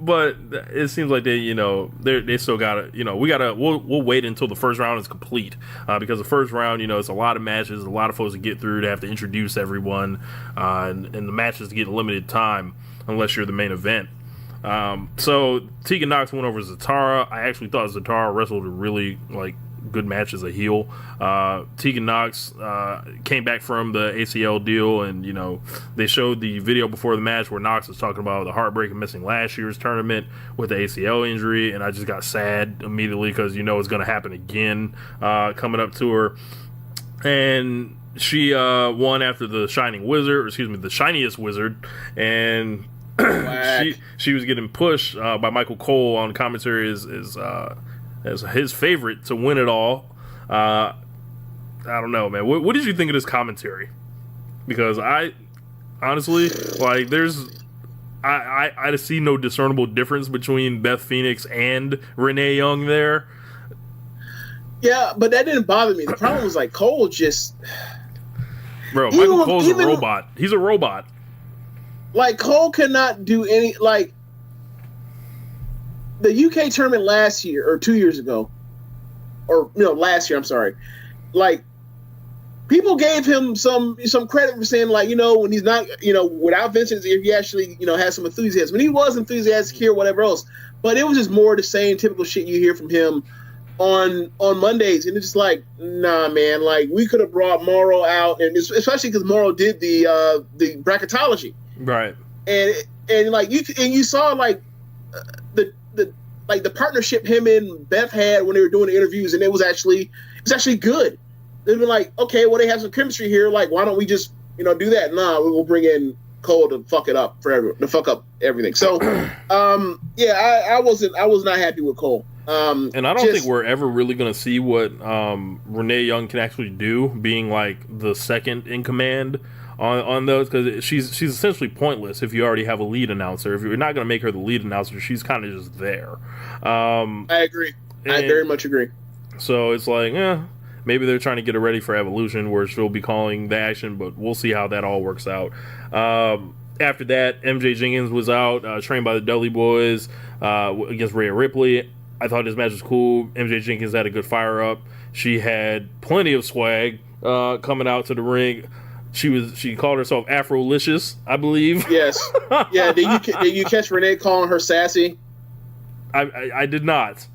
[SPEAKER 6] But it seems like they still gotta, we'll wait until the first round is complete, because the first round, it's a lot of matches, a lot of folks to get through. They have to introduce everyone, and the matches get limited time unless you're the main event. So Tegan Nox went over Zatara. I actually thought Zatara wrestled a really good match as a heel. Tegan Nox came back from the ACL deal, and they showed the video before the match where Nox was talking about the heartbreak of missing last year's tournament with the ACL injury, and I just got sad immediately because it's going to happen again coming up to her. And she won after the the shiniest wizard, and she was getting pushed by Michael Cole on commentary as his favorite to win it all. I don't know, man. What did you think of this commentary? Because I honestly, I see no discernible difference between Beth Phoenix and Renee Young there.
[SPEAKER 7] Yeah, but that didn't bother me. The problem was Cole just...
[SPEAKER 6] Bro, Michael Cole's a robot. He's a robot.
[SPEAKER 7] Cole cannot do any... the UK tournament last year, or 2 years ago, last year, I'm sorry. People gave him some credit for saying, when he's not, without Vincent, if he actually, has some enthusiasm. When he was enthusiastic here, whatever else. But it was just more the same typical shit you hear from him on Mondays. And it's just nah, man. We could have brought Morrow out, and especially because Morrow did the bracketology.
[SPEAKER 6] Right.
[SPEAKER 7] And you saw, the partnership him and Beth had when they were doing the interviews, and it was actually good. They've been okay, well, they have some chemistry here. Why don't we just do that? Nah, we will bring in Cole to fuck it up to fuck up everything. So, I was not happy with Cole.
[SPEAKER 6] And I don't think we're ever really going to see what Renee Young can actually do, being the second in command on those, because she's essentially pointless if you already have a lead announcer. If you're not going to make her the lead announcer, she's kind of just there.
[SPEAKER 7] I agree. I very much agree.
[SPEAKER 6] So it's maybe they're trying to get her ready for Evolution, where she'll be calling the action, but we'll see how that all works out. After that, MJ Jenkins was out, trained by the Dudley Boys against Rhea Ripley. I thought this match was cool. MJ Jenkins had a good fire up. She had plenty of swag coming out to the ring. She called herself Afrolicious, I believe. Yes.
[SPEAKER 7] Yeah. Did you catch Renee calling her sassy?
[SPEAKER 6] I did not.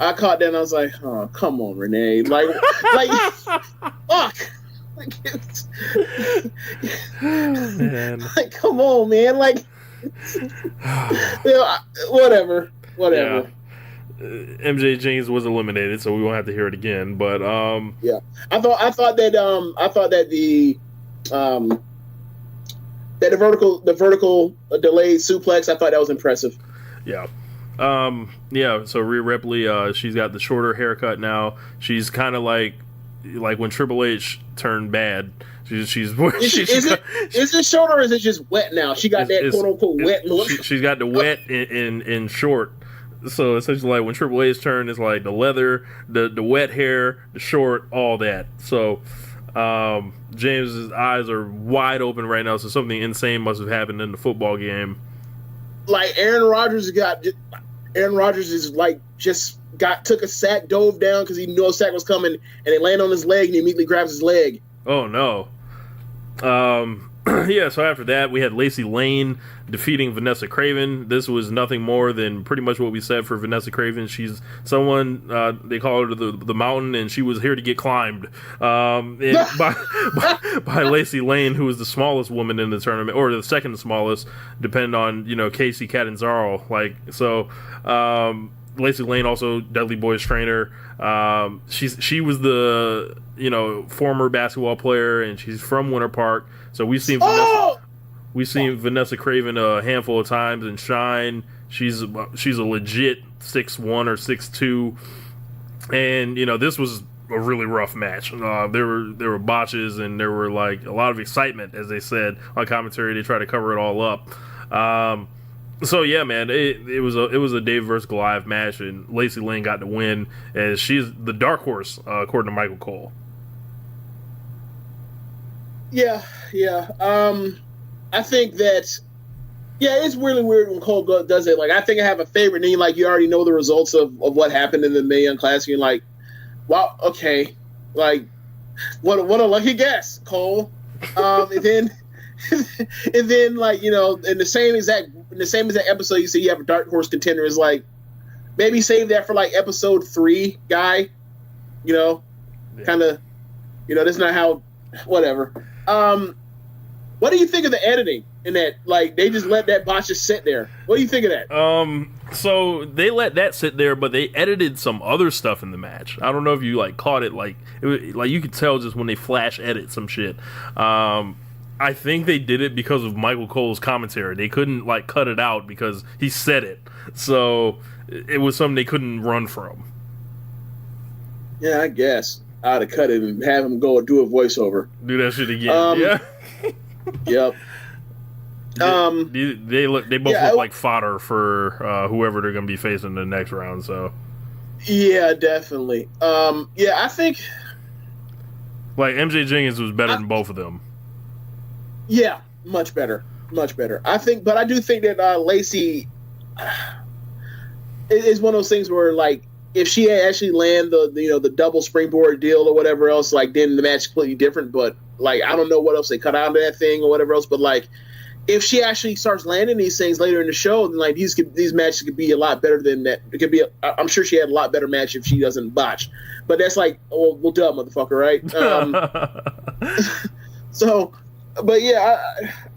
[SPEAKER 7] I caught that and I was like, oh, come on, Renee. Fuck.
[SPEAKER 6] Man.
[SPEAKER 7] Come on, man. Whatever.
[SPEAKER 6] Yeah. MJ Jenkins was eliminated, so we won't have to hear it again. But
[SPEAKER 7] yeah, I thought that the vertical delayed suplex, I thought that was impressive.
[SPEAKER 6] Yeah. So Rhea Ripley, she's got the shorter haircut now. She's kind of like when Triple H turned bad. Is
[SPEAKER 7] it short or is it just wet now? She got that quote unquote wet look.
[SPEAKER 6] She's got the wet in short. So essentially, when Triple H turned, it's the leather, the wet hair, the short, all that. So James's eyes are wide open right now. So something insane must have happened in the football game.
[SPEAKER 7] Aaron Rodgers got Aaron Rodgers is like just took a sack, dove down because he knew a sack was coming, and it landed on his leg, and he immediately grabs his leg.
[SPEAKER 6] Oh no. Yeah, so after that, we had Lacey Lane defeating Vanessa Craven. This was nothing more than pretty much what we said for Vanessa Craven. She's someone, they call her the mountain, and she was here to get climbed by Lacey Lane, who was the smallest woman in the tournament, or the second smallest, depending on, Casey Catanzaro. Lacey Lane, also Dudley Boy's trainer. She was the former basketball player, and she's from Winter Park. So we've seen Vanessa Craven a handful of times and shine. She's a legit 6'1" or 6'2", and this was a really rough match. There were botches, and there were like a lot of excitement, as they said on commentary. They tried to cover it all up. So yeah, man, it was a Dave versus Goliath match, and Lacey Lane got the win, as she's the dark horse according to Michael Cole.
[SPEAKER 7] Yeah. I think that, it's really weird when Cole does it. Like, I think I have a favorite, and then, like, you already know the results of what happened in the Mae Young Classic. You're like, wow, okay, like, what a lucky guess, Cole. And then like, in the same exact episode, you say you have a dark horse contender. Is like, maybe save that for like episode 3, guy. Kind of, that's not how. Whatever. What do you think of the editing in that? Like, they just let that botch just sit there. What do you think of that?
[SPEAKER 6] So they let that sit there, but they edited some other stuff in the match. I don't know if you like caught it. Like, you could tell just when they flash edit some shit. I think they did it because of Michael Cole's commentary. They couldn't like cut it out because he said it. So it was something they couldn't run from.
[SPEAKER 7] Yeah, I guess I'd have cut it and have him go and do a voiceover.
[SPEAKER 6] Do that shit again. Yeah.
[SPEAKER 7] Yep.
[SPEAKER 6] They both look like fodder for whoever they're going to be facing in the next round. So. Yeah,
[SPEAKER 7] definitely. I think
[SPEAKER 6] like MJ Jenkins was better than both of them.
[SPEAKER 7] Yeah, much better. I think, but I do think that Lacey is one of those things where, like, if she had actually land the double springboard deal or whatever else, like, then the match is completely different. But like, I don't know what else they cut out of that thing or whatever else. But like, if she actually starts landing these things later in the show, then like these matches could be a lot better than that. It could be. I'm sure she had a lot better match if she doesn't botch. But that's like, well, duh, motherfucker, right? So. But yeah,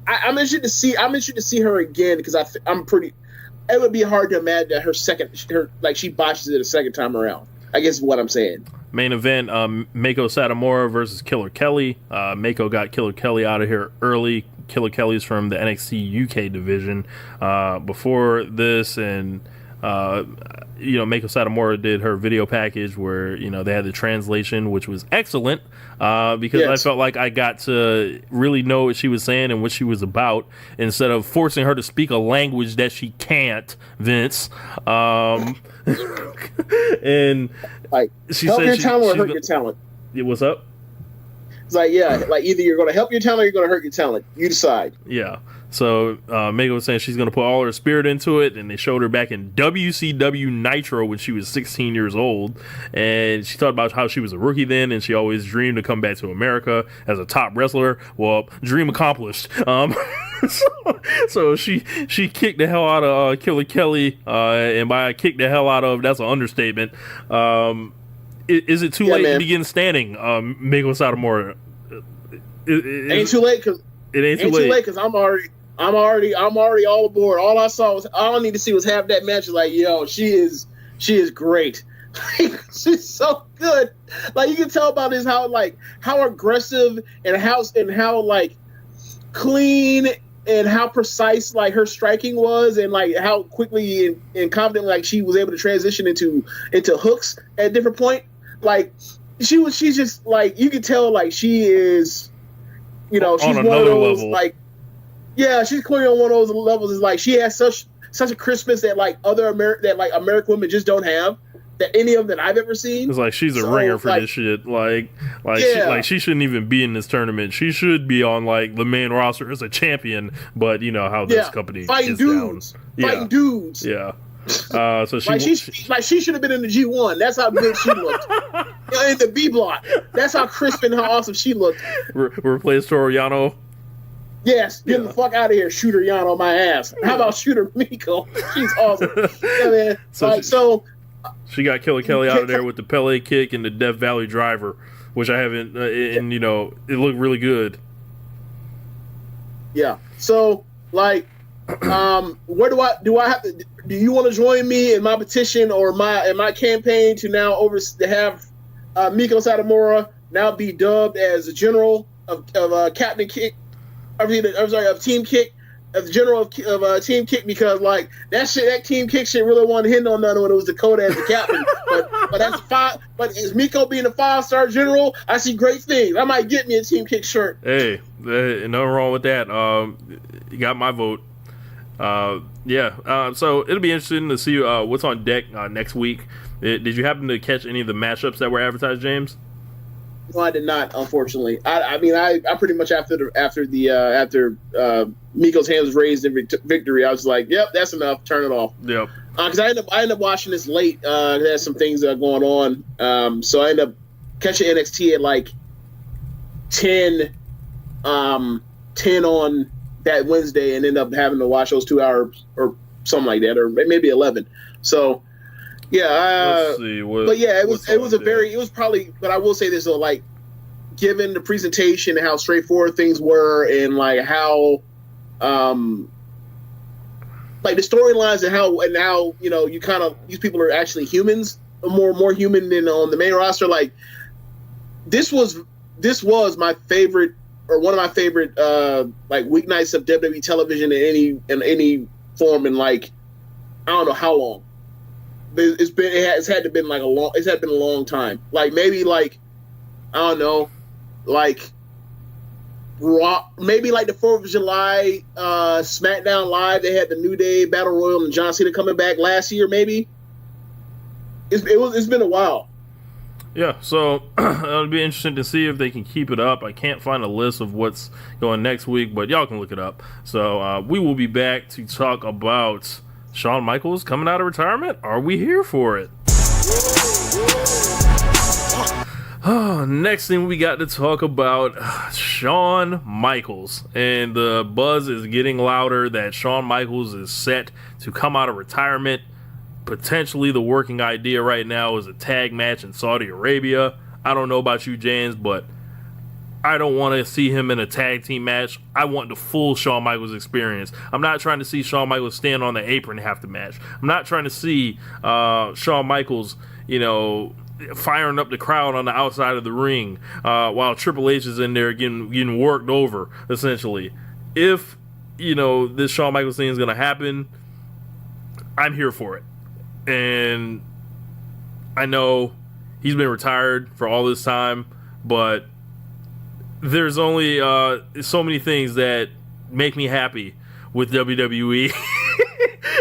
[SPEAKER 7] I'm interested to see. I'm interested to see her again because I'm pretty. It would be hard to imagine that she botches it a second time around. I guess is what I'm saying.
[SPEAKER 6] Main event: Mako Satomura versus Killer Kelly. Mako got Killer Kelly out of here early. Killer Kelly's from the NXT UK division. Before this, and Mako Satomura did her video package where they had the translation, which was excellent. Because yes. I felt like I got to really know what she was saying and what she was about instead of forcing her to speak a language that she can't, Vince. And
[SPEAKER 7] like,
[SPEAKER 6] she
[SPEAKER 7] help
[SPEAKER 6] said
[SPEAKER 7] your talent or hurt your talent.
[SPEAKER 6] What's up?
[SPEAKER 7] It's like, like either you're going to help your talent or you're going to hurt your talent. You decide.
[SPEAKER 6] Yeah. So Mako was saying she's going to put all her spirit into it, and they showed her back in WCW Nitro when she was 16 years old, and she talked about how she was a rookie then, and she always dreamed to come back to America as a top wrestler. Well, dream accomplished. So she kicked the hell out of Killer Kelly, and by kick the hell out of, that's an understatement. Is it too late to begin standing, Mako Satomura?
[SPEAKER 7] It ain't too late because
[SPEAKER 6] it ain't too late
[SPEAKER 7] because I'm already all aboard. All I need to see was half that match. Like, yo, she is great. She's so good. Like, you can tell about this how aggressive and how like clean and how precise like her striking was, and like how quickly and confident like she was able to transition into hooks at a different point. Like she's just like, you can tell like she is, she's one of those level. Like, yeah, she's clearly on one of those levels. Is like she has such a crispness that like American women just don't have, that any of them that I've ever seen.
[SPEAKER 6] It's like she's a ringer for this shit. Like she shouldn't even be in this tournament. She should be on like the main roster as a champion. But you know how this company
[SPEAKER 7] fighting
[SPEAKER 6] is
[SPEAKER 7] dudes,
[SPEAKER 6] down.
[SPEAKER 7] Fighting dudes.
[SPEAKER 6] Yeah. So
[SPEAKER 7] she should have been in the G1. That's how good she looked. In the B block. That's how crisp and how awesome she looked.
[SPEAKER 6] Replace Toru Yano.
[SPEAKER 7] Yes, get the fuck out of here, Shooter Yano on my ass. How about Shooter Miko? She's awesome. Yeah, man.
[SPEAKER 6] She got Killer Kelly out of there with the Pele kick and the Death Valley Driver, which I haven't, and you know, it looked really good.
[SPEAKER 7] Yeah. So, like, where do I have to? Do you want to join me in my petition or my campaign to now have Miko Satomura now be dubbed as the general of Captain Kick? Of Team Kick, as general of Team Kick, because like that Team Kick shit really wasn't hitting on nothing when it was Dakota as the captain. but that's fine. But as Miko being a 5-star general, I see great things. I might get me a Team Kick shirt.
[SPEAKER 6] Hey, nothing wrong with that. You got my vote. So it'll be interesting to see what's on deck next week. Did you happen to catch any of the matchups that were advertised, James?
[SPEAKER 7] No, I did not. Unfortunately, I mean, I pretty much after Miko's hands raised in victory, I was like, "Yep, that's enough. Turn it off."
[SPEAKER 6] Yep.
[SPEAKER 7] Because I ended up watching this late. There's some things going on, so I ended up catching NXT at like 10 on that Wednesday, and ended up having to watch those 2 hours or something like that, or maybe 11. So. Yeah,
[SPEAKER 6] let's see.
[SPEAKER 7] It was probably, but I will say this though, like, given the presentation and how straightforward things were, and like how, like the storylines and how you know you kind of these people are actually humans, more human than on the main roster. Like, this was my favorite, or one of my favorite, like weeknights of WWE television in any form in like I don't know how long. It's had been a long time. Like maybe like I don't know, like Raw, maybe like the 4th of July SmackDown Live. They had the New Day Battle Royal and John Cena coming back last year. Maybe it's been a while.
[SPEAKER 6] Yeah, so it'll be interesting to see if they can keep it up. I can't find a list of what's going next week, but y'all can look it up. So we will be back to talk about Shawn Michaels coming out of retirement. Are we here for it? Next thing we got to talk about Shawn Michaels, and the buzz is getting louder that Shawn Michaels is set to come out of retirement. Potentially the working idea right now is a tag match in Saudi Arabia. I don't know about you, James, but I don't want to see him in a tag team match. I want the full Shawn Michaels experience. I'm not trying to see Shawn Michaels stand on the apron half the match. I'm not trying to see Shawn Michaels, you know, firing up the crowd on the outside of the ring while Triple H is in there getting worked over, essentially. If, you know, this Shawn Michaels thing is going to happen, I'm here for it. And I know he's been retired for all this time, but there's only so many things that make me happy with WWE.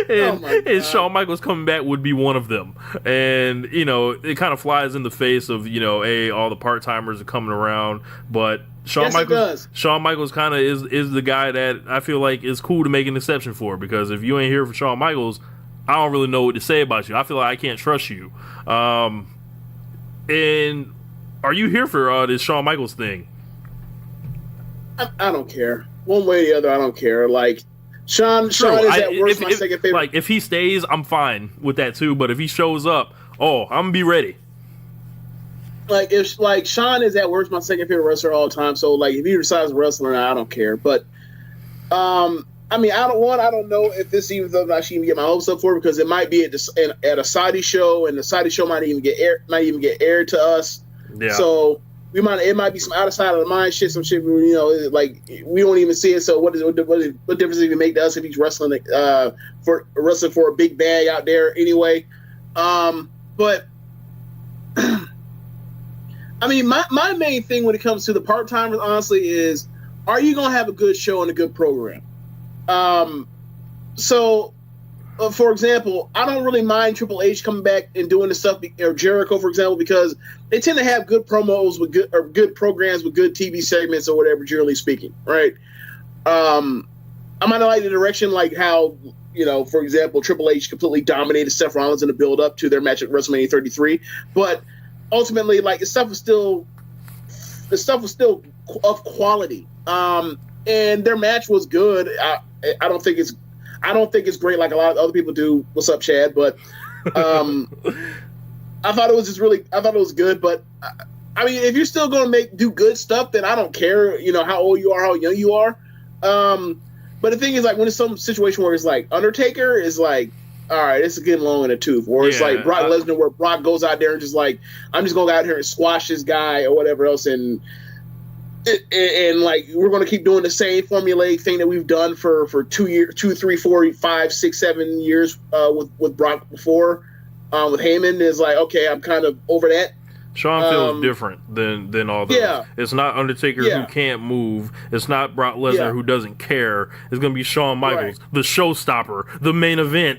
[SPEAKER 6] and Shawn Michaels coming back would be one of them. And, you know, it kind of flies in the face of, you know, all the part-timers are coming around. But Shawn Michaels kind of is the guy that I feel like is cool to make an exception for. Because if you ain't here for Shawn Michaels, I don't really know what to say about you. I feel like I can't trust you. And are you here for this Shawn Michaels thing?
[SPEAKER 7] I don't care. One way or the other, I don't care. Like, Shawn is at worst my second favorite.
[SPEAKER 6] Like, if he stays, I'm fine with that too. But if he shows up, I'm gonna be ready.
[SPEAKER 7] Like, if Shawn is at worst my second favorite wrestler of all time. So like, if he decides to wrestle, I don't care. But I mean, I don't know if this even though I should even get my hopes up for it, because it might be at a Saudi show, and the Saudi show might even get aired to us.
[SPEAKER 6] Yeah.
[SPEAKER 7] So it might be some outside of the mind shit, some shit, you know, like we don't even see it. So what difference does it even make to us if he's wrestling for a big bag out there anyway? But I mean, my main thing when it comes to the part timers, honestly, is are you gonna have a good show and a good program? For example, I don't really mind Triple H coming back and doing the stuff, or Jericho, for example, because they tend to have good promos with good programs with good TV segments or whatever, generally speaking, right? I might not like the direction, like how for example, Triple H completely dominated Seth Rollins in the build up to their match at WrestleMania 33, but ultimately, like, the stuff was still of quality. And their match was good. I don't think it's great like a lot of other people do. What's up, Chad? But I thought it was good. But I mean, if you're still going to do good stuff, then I don't care, how old you are, how young you are. But the thing is, like, when it's some situation where it's like Undertaker is like, all right, this is getting long in the tooth. Or it's like Brock Lesnar, where Brock goes out there and just like, I'm just going to go out here and squash this guy or whatever else. And like, we're going to keep doing the same formulaic thing that we've done for 2 years, 2, 3, 4, 5, 6, 7 years with Brock before. With Heyman is like, okay, I'm kind of over that.
[SPEAKER 6] Sean feels different than all those. Yeah. It's not Undertaker who can't move. It's not Brock Lesnar who doesn't care. It's going to be Shawn Michaels, the showstopper, the main event.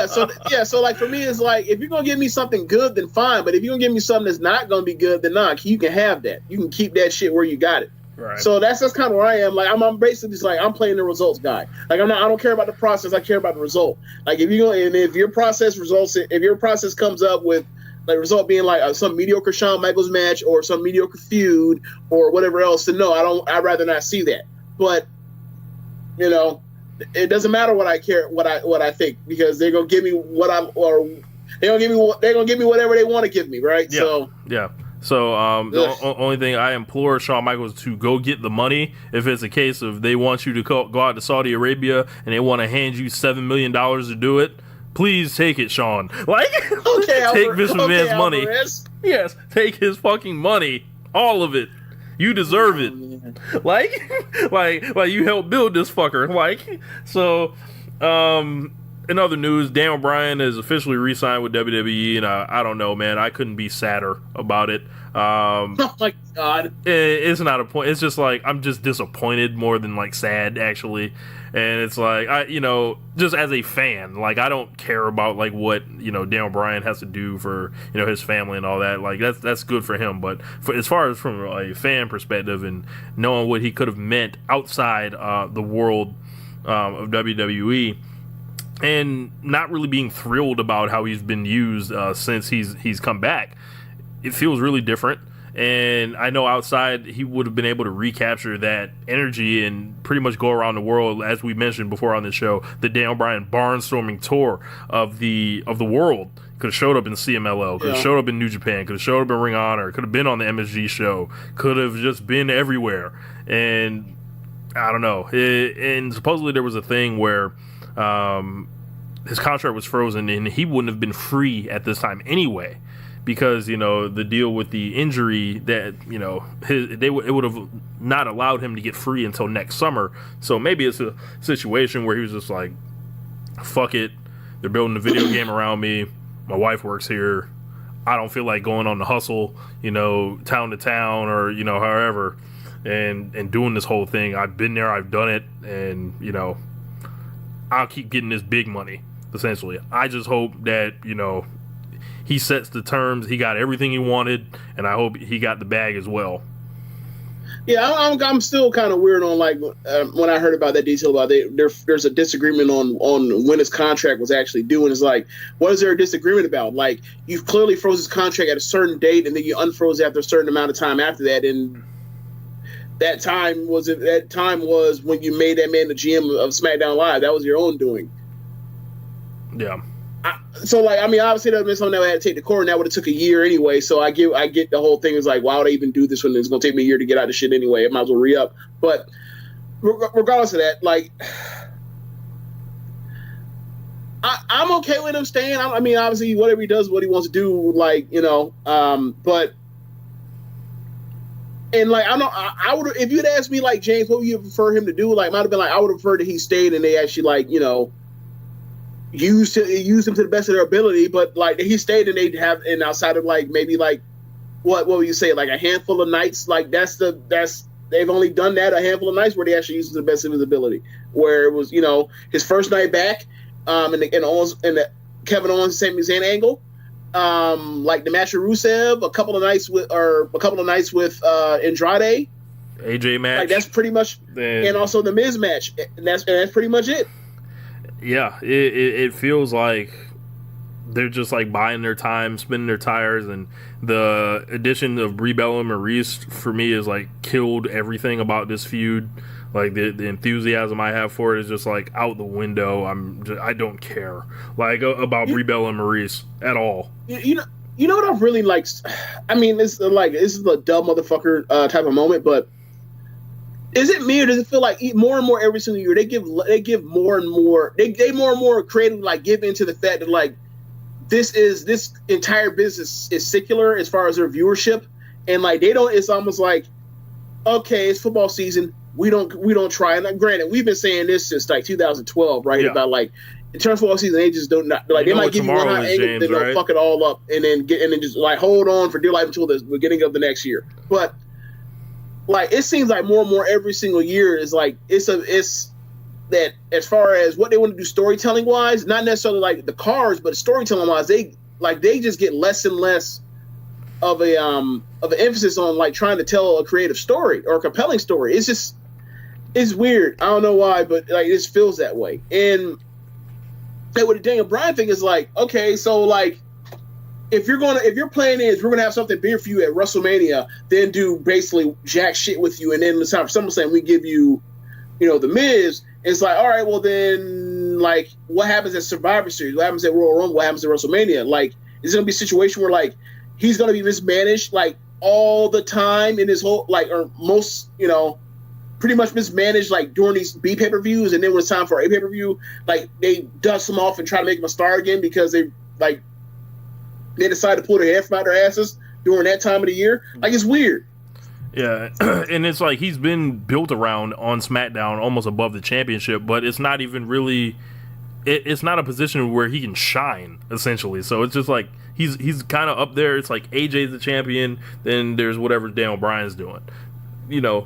[SPEAKER 6] So like, for me, it's like, if you're going to give me something good, then fine. But if you're going to give me something that's not going to be good, then not. You can have that. You can keep that shit where you got it. Right. So that's kind of where I am. Like, I'm basically just like, I'm playing the results guy. Like, I don't care about the process. I care about the result. Like, if your process comes up with, like, result being like some mediocre Shawn Michaels match or some mediocre feud or whatever else, then no, I'd rather not see that. But it doesn't matter what I think, because they're gonna give me they're gonna give me whatever they want to give me, right? Yeah. So the only thing I implore Shawn Michaels to go get the money. If it's a case of they want you to go out to Saudi Arabia and they want to hand you $7 million to do it, please take it, Sean. Like, take Vince McMahon's money. Yes, take his fucking money, all of it. You deserve it. Like you helped build this fucker. Like, so. In other news, Daniel Bryan is officially re-signed with WWE, and I don't know, man. I couldn't be sadder about it.
[SPEAKER 7] Oh my God!
[SPEAKER 6] It's not a point. It's just like, I'm just disappointed more than like sad, actually. And it's like, just as a fan, like, I don't care about like what Daniel Bryan has to do for his family and all that. Like, that's good for him. But as far as from a fan perspective and knowing what he could have meant outside the world of WWE. And not really being thrilled about how he's been used since he's come back. It feels really different. And I know outside he would have been able to recapture that energy and pretty much go around the world, as we mentioned before on the show, the Daniel Bryan barnstorming tour of the world. Could have showed up in CMLL, could have showed up in New Japan, could have showed up in Ring of Honor, could have been on the MSG show, could have just been everywhere. And I don't know. And supposedly there was a thing where his contract was frozen and he wouldn't have been free at this time anyway, because the deal with the injury that it would have not allowed him to get free until next summer. So maybe it's a situation where he was just like, fuck it, they're building a video game around me, my wife works here, I don't feel like going on the hustle, town to town or however, and doing this whole thing. I've been there, I've done it, and I'll keep getting this big money, essentially. I just hope that, he sets the terms, he got everything he wanted, and I hope he got the bag as well.
[SPEAKER 7] Yeah, I'm still kind of weird on, like, when I heard about that detail about there's a disagreement on when his contract was actually due, and it's like, what is there a disagreement about? Like, you've clearly froze his contract at a certain date, and then you unfroze after a certain amount of time after that, and that time was when you made that man the GM of SmackDown Live. That was your own doing.
[SPEAKER 6] Yeah.
[SPEAKER 7] So, like, I mean, obviously that would have been something that I had to take to court, and that would have took a year anyway. So I get the whole thing is like, why would I even do this when it's going to take me a year to get out of shit anyway? I might as well re-up. But regardless of that, like, I'm okay with him staying. I mean, obviously, whatever he does, what he wants to do, like, but. And like, I would, if you'd asked me, like, James, what would you prefer him to do? Like, might have been like, I would have preferred that he stayed and they actually, like, used him to the best of their ability. But like, he stayed and they'd have, and outside of like maybe like what would you say, like a handful of nights, like they've only done that a handful of nights where they actually used the best of his ability. Where it was, his first night back, and the Kevin Owens, Sami Zayn angle. Like the match with Rusev, a couple of nights with Andrade,
[SPEAKER 6] AJ match,
[SPEAKER 7] like that's pretty much, and also the Miz match, and that's pretty much it.
[SPEAKER 6] Yeah, it feels like they're just like biding their time, spinning their tires, and the addition of Brie Bella and Maurice for me is like killed everything about this feud. Like the enthusiasm I have for it is just like out the window. I don't care like about Brie Bella and Maurice at all.
[SPEAKER 7] You know what I really like. I mean, this is a dumb motherfucker type of moment, but is it me or does it feel like more and more every single year they give more and more they more and more creative like give into the fact that like this entire business is secular as far as their viewership, and like they don't. It's almost like, okay, it's football season. We don't try. And like, granted, we've been saying this since like 2012, right? Yeah. About like in terms of football season, they just don't like they might give you one hot angle, then they'll fuck it all up, and then just like hold on for dear life until the beginning of the next year. But like it seems like more and more every single year is like it's that as far as what they want to do storytelling wise, not necessarily like the cars, but storytelling wise, they just get less and less of an emphasis on like trying to tell a creative story or a compelling story. It's weird. I don't know why, but like it just feels that way. And with the Daniel Bryan thing is like, okay, so like if your plan is we're gonna have something big for you at WrestleMania, then do basically jack shit with you, and then it's time for SummerSlam we give you, the Miz. It's like, all right, well then, like, what happens at Survivor Series? What happens at Royal Rumble? What happens at WrestleMania? Like, is it gonna be a situation where like he's gonna be mismanaged like all the time in his whole like, or most, pretty much mismanaged like during these B pay-per-views, and then when it's time for a pay-per-view, like they dust him off and try to make him a star again because they decide to pull their hair from out their asses during that time of the year. Like, it's weird.
[SPEAKER 6] Yeah, and it's like he's been built around on SmackDown almost above the championship, but it's not even really it's not a position where he can shine, essentially. So it's just like he's kind of up there. It's like AJ's the champion, then there's whatever Daniel Bryan's doing.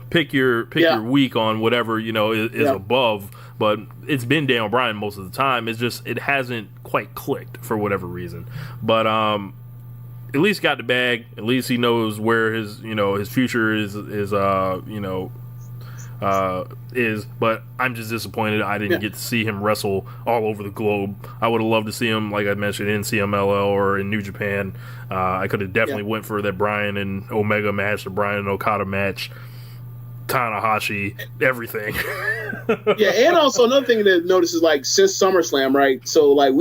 [SPEAKER 6] Pick your week on whatever is above, but it's been Daniel Bryan most of the time. It's just it hasn't quite clicked for whatever reason. But at least got the bag. At least he knows where his future is. But I'm just disappointed I didn't get to see him wrestle all over the globe. I would have loved to see him, like I mentioned, in CMLL or in New Japan. I could have definitely went for that Bryan and Omega match, the Bryan and Okada match, Tanahashi, everything.
[SPEAKER 7] And also another thing to notice is like since SummerSlam, right? So like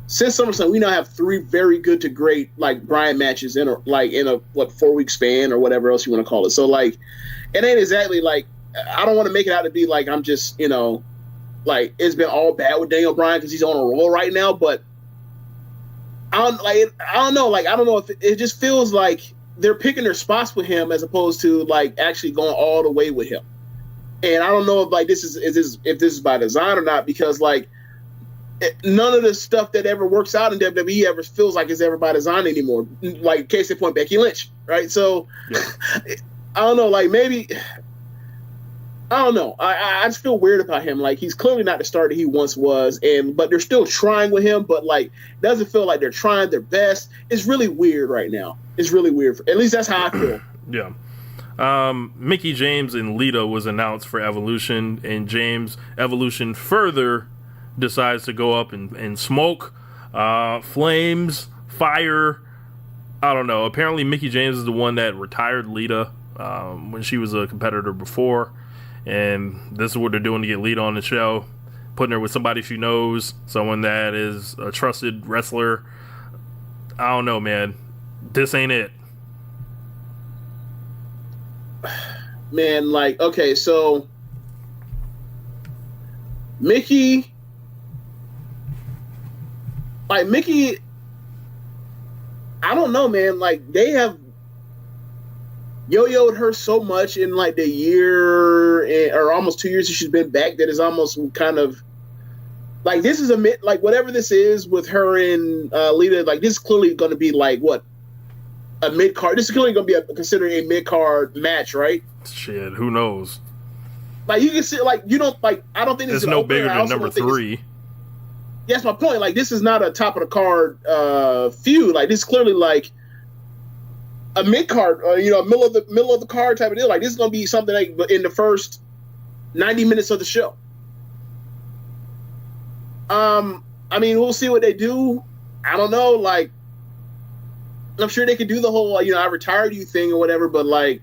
[SPEAKER 7] since SummerSlam, we now have 3 very good to great like Bryan matches in a 4-week span or whatever else you want to call it. So like, it ain't exactly like I don't want to make it out to be like I'm just like it's been all bad with Daniel Bryan because he's on a roll right now. But I don't know. Like I don't know if it just feels like they're picking their spots with him as opposed to like actually going all the way with him. And I don't know if like this is by design or not, because like none of the stuff that ever works out in WWE ever feels like it's ever by design anymore. Like case in point, Becky Lynch, right? So I don't know, like maybe I don't know. I just feel weird about him. Like he's clearly not the star that he once was, but they're still trying with him. But like, it doesn't feel like they're trying their best. It's really weird right now. It's really weird. At least that's how I feel.
[SPEAKER 6] Yeah. Mickie James and Lita was announced for Evolution, and James Evolution further decides to go up and smoke, flames, fire. I don't know. Apparently, Mickie James is the one that retired Lita when she was a competitor before. And this is what they're doing to get Lita on the show, putting her with somebody she knows, someone that is a trusted wrestler. I don't know, man. This ain't it.
[SPEAKER 7] Man, like, okay, so Mickie, I don't know, man. Like, they have yo-yoed her so much in like the year or almost 2 years that she's been back that is almost kind of like this is like whatever this is with her and Lita. Like this is clearly going to be like what a mid card. This is clearly going to be considered a mid card match, right?
[SPEAKER 6] Shit, who knows?
[SPEAKER 7] Like you can see, like you don't like. I don't think
[SPEAKER 6] it's no bigger than number 3.
[SPEAKER 7] That's my point. Like this is not a top of the card feud. Like this is clearly like a mid card, middle of the card type of deal. Like this is gonna be something like in the first 90 minutes of the show. I mean, we'll see what they do. I don't know. Like, I'm sure they could do the whole, I retired you thing or whatever, but like,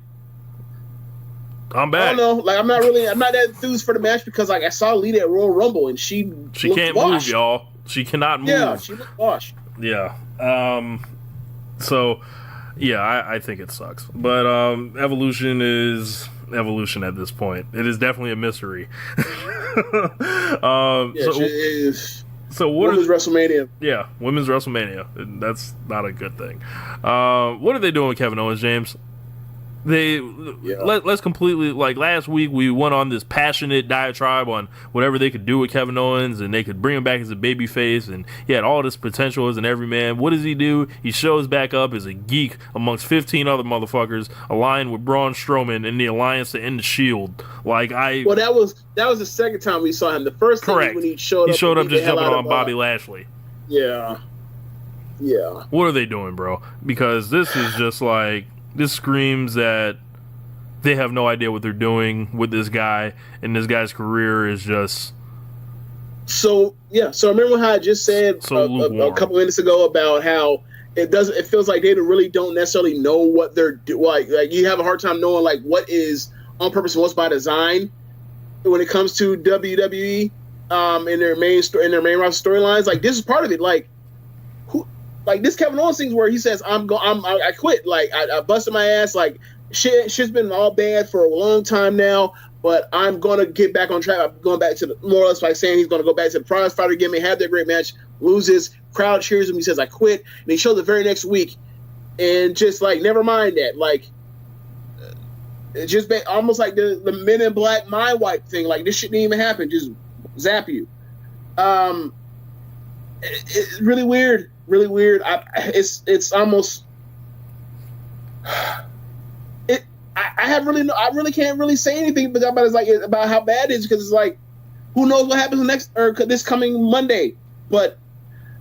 [SPEAKER 6] I'm back.
[SPEAKER 7] I don't know. Like, I'm not that enthused for the match because like I saw Lita at Royal Rumble and she
[SPEAKER 6] can't
[SPEAKER 7] washed.
[SPEAKER 6] move, y'all. She cannot move.
[SPEAKER 7] Yeah, she looked washed.
[SPEAKER 6] Yeah. So, yeah, I think it sucks. But Evolution is Evolution at this point. It is definitely a mystery.
[SPEAKER 7] It is.
[SPEAKER 6] So what
[SPEAKER 7] Women's WrestleMania.
[SPEAKER 6] Yeah, Women's WrestleMania. That's not a good thing. What are they doing with Kevin Owens, James? Let's completely, like last week we went on this passionate diatribe on whatever they could do with Kevin Owens, and they could bring him back as a babyface, and he had all this potential as an everyman. What does he do? He shows back up as a geek amongst 15 other motherfuckers, aligned with Braun Strowman in the alliance to end the Shield. Well, that was the second time we saw him. The first time was when he showed up just jumping on Bobby Lashley.
[SPEAKER 7] Yeah.
[SPEAKER 6] What are they doing, bro? Because this is just like, this screams that they have no idea what they're doing with this guy, and this guy's career is just...
[SPEAKER 7] So remember how I just said a couple minutes ago about how it feels like they really don't necessarily know what they're doing. Like you have a hard time knowing like what is on purpose and what's by design when it comes to WWE in their main roster storylines. Like, this is part of it. Like this Kevin Owens thing where he says, I quit. Like, I busted my ass. Like, shit's been all bad for a long time now, but I'm going to get back on track. I'm going back to more or less like saying he's going to go back to the prize fighter gimmick, have that great match, loses, crowd cheers him. He says, I quit. And he showed the very next week. And just like, never mind that. Like, it's just almost like the Men in Black mind wipe thing. Like, this shouldn't even happen. Just zap you. It's really weird. Really weird. It's almost. I really can't really say anything about how bad it is, because it's like, who knows what happens this coming Monday. But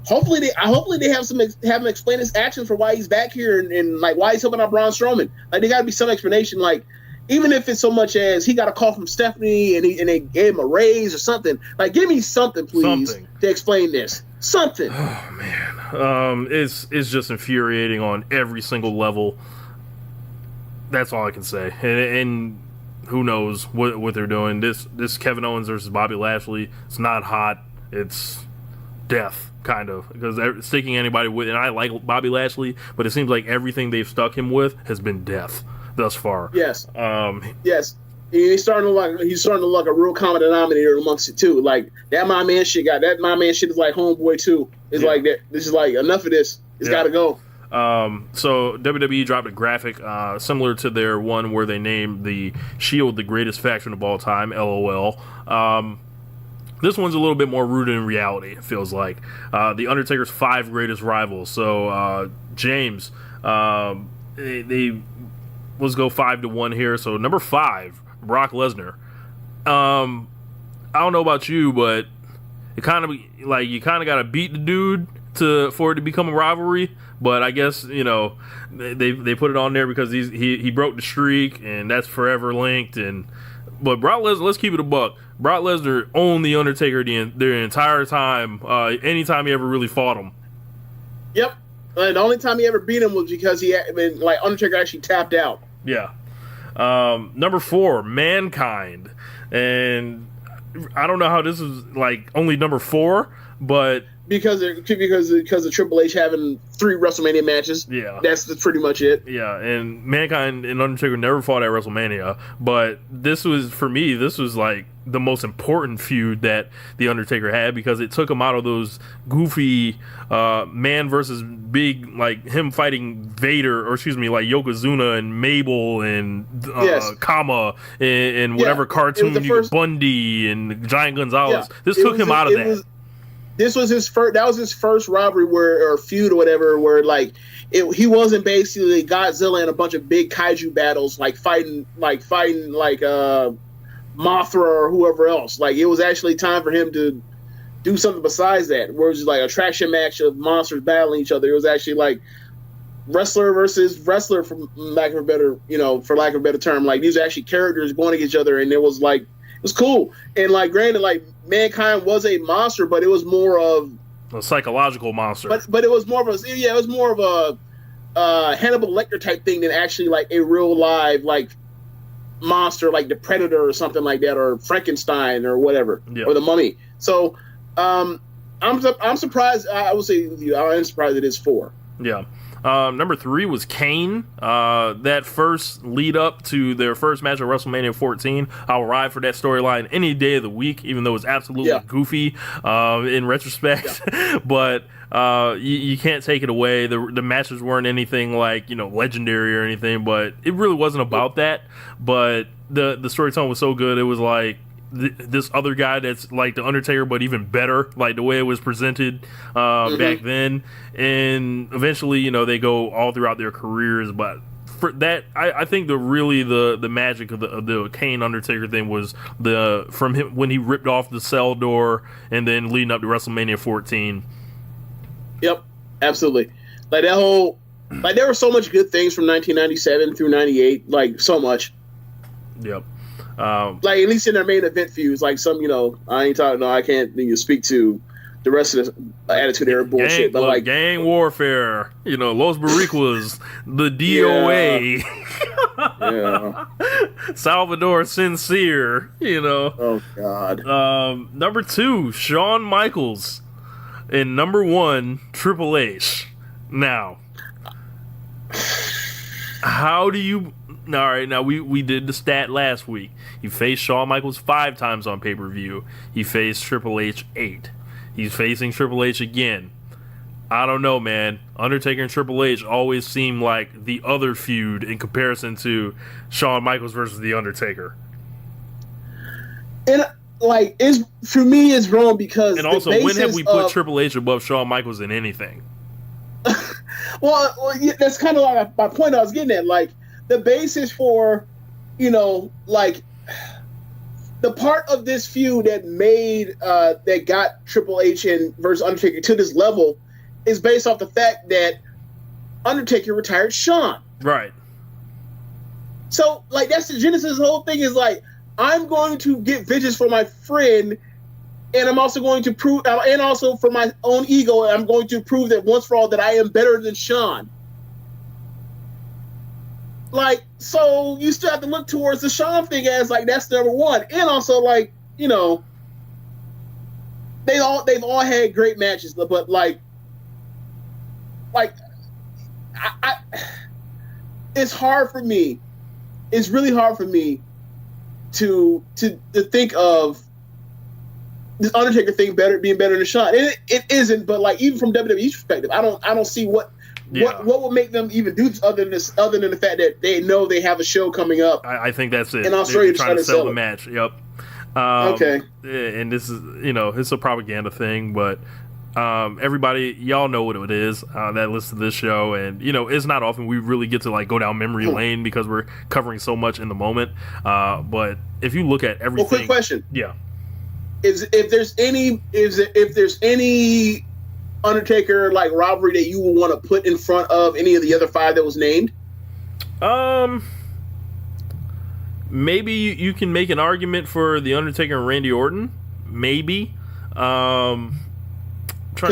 [SPEAKER 7] hopefully they have him explain his actions for why he's back here and like why he's helping out Braun Strowman. Like, there got to be some explanation. Like, even if it's so much as he got a call from Stephanie and they gave him a raise or something. Like, give me something, please, to explain this. Something.
[SPEAKER 6] Oh man, it's just infuriating on every single level. That's all I can say. And who knows what they're doing. This Kevin Owens versus Bobby Lashley, it's not hot. It's death, kind of, because sticking anybody with, and I like Bobby Lashley, but it seems like everything they've stuck him with has been death thus far.
[SPEAKER 7] Yes. Yes. He's starting to look a real common denominator amongst it too. Like, that my man shit is like Homeboy too. It's like that. This is like, enough of this. It's got to go.
[SPEAKER 6] So WWE dropped a graphic similar to their one where they named the Shield the greatest faction of all time. LOL. This one's a little bit more rooted in reality, it feels like. The Undertaker's 5 greatest rivals. So James, they let's go 5-1 here. So number 5, Brock Lesnar. I don't know about you, but it kind of like, you kind of got to beat the dude for it to become a rivalry. But I guess, they put it on there because he broke the streak, and that's forever linked. But Brock Lesnar, let's keep it a buck. Brock Lesnar owned the Undertaker the entire time. Anytime he ever really fought him.
[SPEAKER 7] Yep. The only time he ever beat him was because Undertaker actually tapped out.
[SPEAKER 6] Yeah. Number 4, Mankind. And I don't know how this is like only number 4, but
[SPEAKER 7] because of Triple H having 3 WrestleMania matches.
[SPEAKER 6] Yeah,
[SPEAKER 7] that's pretty much it.
[SPEAKER 6] Yeah, and Mankind and Undertaker never fought at WrestleMania, but this was like the most important feud that the Undertaker had, because it took him out of those goofy man versus big, like him fighting Vader, or excuse me, like Yokozuna and Mabel and Kama and whatever cartoon Bundy and Giant Gonzalez. Yeah. This took him out of that.
[SPEAKER 7] This was his first. That was his first rivalry or feud or whatever, where like he wasn't basically Godzilla in a bunch of big kaiju battles, like fighting Mothra or whoever else. Like, it was actually time for him to do something besides that, where it was just like a traction match of monsters battling each other. It was actually like wrestler versus wrestler, for lack of a better term. Like, these are actually characters going against each other, and it was cool. And like, granted, like Mankind was a monster, but it was more of
[SPEAKER 6] a psychological monster.
[SPEAKER 7] But it was more of a Hannibal Lecter type thing than actually like a real live like monster like the Predator or something like that, or Frankenstein or whatever, or the Mummy. So I'm surprised. I would say with you, I am surprised it is 4.
[SPEAKER 6] Yeah. Number 3 was Kane. That first lead up to their first match at WrestleMania 14. I'll ride for that storyline any day of the week, even though it's absolutely goofy in retrospect. Yeah. But you can't take it away. The matches weren't anything like, legendary or anything, but it really wasn't about that. But the storytelling was so good. It was like this other guy that's like the Undertaker, but even better, like the way it was presented back then. And eventually, they go all throughout their careers. But for that, I think the magic of the Kane Undertaker thing was from him when he ripped off the cell door and then leading up to WrestleMania 14. Yep,
[SPEAKER 7] absolutely. Like that whole, like there were so much good things from 1997 through 98, like so much.
[SPEAKER 6] Yep.
[SPEAKER 7] Like at least in their main event feuds, like some, I ain't talking. No, I can't speak to the rest of the Attitude Era bullshit. But like
[SPEAKER 6] gang warfare, Los Boricuas, the DOA, Salvador Sincere,
[SPEAKER 7] Oh God.
[SPEAKER 6] Number 2, Shawn Michaels, and number 1, Triple H. Now, how do you? All right, now we did the stat last week. He faced Shawn Michaels 5 times on pay-per-view. He faced Triple H 8. He's facing Triple H again. I don't know, man. Undertaker and Triple H always seem like the other feud in comparison to Shawn Michaels versus The Undertaker.
[SPEAKER 7] And like, for me, it's wrong because.
[SPEAKER 6] And also, when have we put Triple H above Shawn Michaels in anything?
[SPEAKER 7] well, that's kind of like my point I was getting at. Like, the basis for, like the part of this feud that made that got Triple H and versus Undertaker to this level is based off the fact that Undertaker retired Shawn.
[SPEAKER 6] Right.
[SPEAKER 7] So, like, that's the genesis of the whole thing. Is like, I'm going to get vengeance for my friend, and I'm also going to prove, and also for my own ego, I'm going to prove that once for all that I am better than Shawn. Like, so you still have to look towards the Shawn thing as like that's number 1, and also like they've all had great matches, but like I it's hard for me. It's really hard for me to think of this Undertaker thing being better than Shawn. It isn't, but like even from WWE's perspective, I don't see what would make them even do this other than the fact that they know they have a show coming up.
[SPEAKER 6] I think that's it.
[SPEAKER 7] In Australia,
[SPEAKER 6] they're trying to sell the match. Yep.
[SPEAKER 7] Okay.
[SPEAKER 6] And this is, it's a propaganda thing, but everybody, y'all know what it is that listen to this show, and it's not often we really get to like go down memory lane because we're covering so much in the moment. But if you look at everything,
[SPEAKER 7] quick question.
[SPEAKER 6] Yeah.
[SPEAKER 7] If there's any Undertaker like rivalry that you would want to put in front of any of the other 5 that was named?
[SPEAKER 6] Maybe you can make an argument for the Undertaker and Randy Orton. Maybe. Because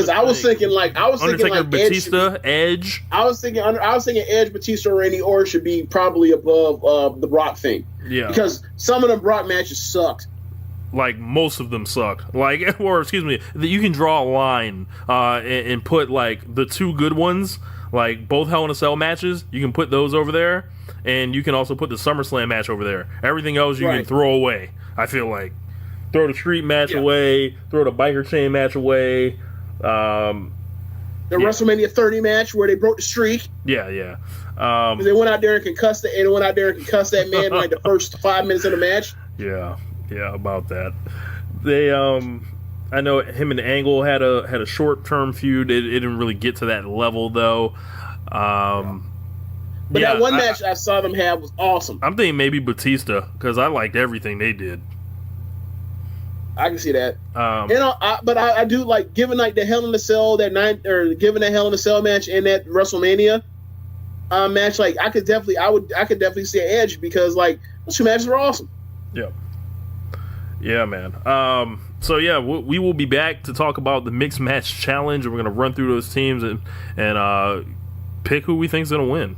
[SPEAKER 7] I was thinking
[SPEAKER 6] Undertaker, Batista, Edge.
[SPEAKER 7] I was thinking Edge, Batista, or Randy Orton should be probably above the Brock thing.
[SPEAKER 6] Yeah.
[SPEAKER 7] Because some of the Brock matches sucked.
[SPEAKER 6] Like, most of them suck. Like, or excuse me, you can draw a line and put like the 2 good ones, like both Hell in a Cell matches. You can put those over there, and you can also put the SummerSlam match over there. Everything else you can throw away. I feel like throw the street match away, throw the biker chain match away. The
[SPEAKER 7] WrestleMania 30 match where they broke the streak.
[SPEAKER 6] Yeah.
[SPEAKER 7] They went out there and concussed that man like the first 5 minutes of the match.
[SPEAKER 6] Yeah, about that. They, I know him and Angle had a short-term feud. It didn't really get to that level though. But
[SPEAKER 7] that one match I saw them have was awesome.
[SPEAKER 6] I'm thinking maybe Batista because I liked everything they did.
[SPEAKER 7] I can see that. But I do like giving like the Hell in a Cell giving that Hell in a Cell match and that WrestleMania match. Like I could definitely see an Edge because like those 2 matches were awesome.
[SPEAKER 6] Yeah. Yeah, man. So yeah, we will be back to talk about the Mixed Match Challenge, and we're going to run through those teams and pick who we think's going to win.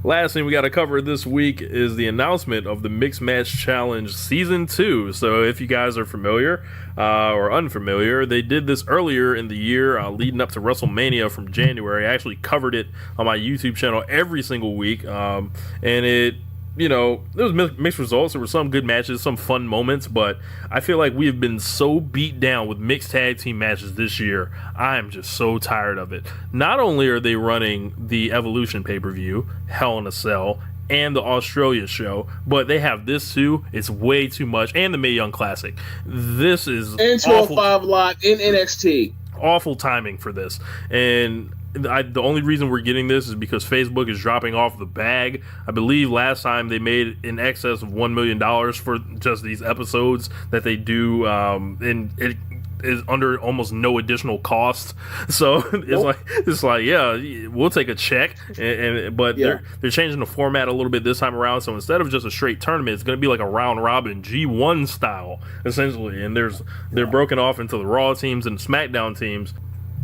[SPEAKER 6] Last thing we got to cover this week is the announcement of the Mixed Match Challenge Season 2. So if you guys are familiar or unfamiliar, they did this earlier in the year leading up to WrestleMania from January. I actually covered it on my YouTube channel every single week, and it, you know, there was mixed results. There were some good matches, some fun moments, but I feel like we have been so beat down with mixed tag team matches this year. I am just so tired of it. Not only are they running the Evolution pay-per-view, Hell in a Cell, and the Australia show, but they have this too. It's way too much. And the Mae Young Classic. This is
[SPEAKER 7] and 205 Live in NXT.
[SPEAKER 6] Awful timing for this. And the only reason we're getting this is because Facebook is dropping off the bag. I believe last time they made in excess of $1 million for just these episodes that they do, and it is under almost no additional cost. So it's like yeah, we'll take a check, but they're changing the format a little bit this time around. So instead of just a straight tournament, it's going to be like a round robin G1 style essentially, and they're broken off into the Raw teams and SmackDown teams.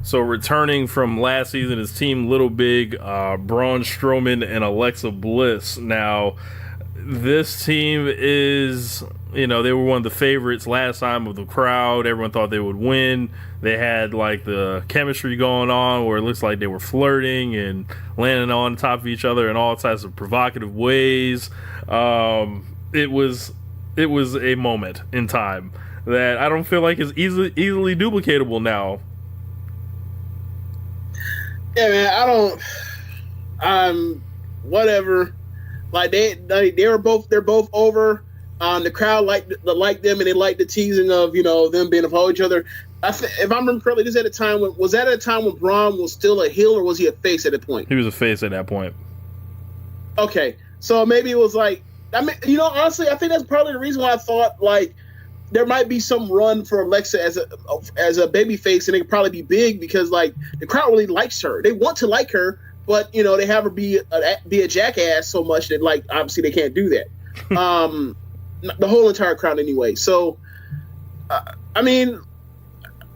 [SPEAKER 6] So returning from last season is Team Little Big, Braun Strowman, and Alexa Bliss. Now, this team is, you know, they were one of the favorites last time of the crowd. Everyone thought they would win. They had, like, the chemistry going on where it looks like they were flirting and landing on top of each other in all types of provocative ways. It was a moment in time that I don't feel like is easily duplicatable now.
[SPEAKER 7] Yeah, man, whatever. Like they're both over. The crowd liked them, and they liked the teasing of, you know, them being opposed to each other. If I remember correctly, this at a time when Braun was still a heel, or was he a face at that point?
[SPEAKER 6] He was a face at that point.
[SPEAKER 7] Okay, so maybe it was like, I mean, you know, honestly, I think that's probably the reason why I thought like there might be some run for Alexa as a baby face, and it could probably be big because like the crowd really likes her. They want to like her, but you know they have her be a jackass so much that like obviously they can't do that. The whole entire crowd anyway. So I mean,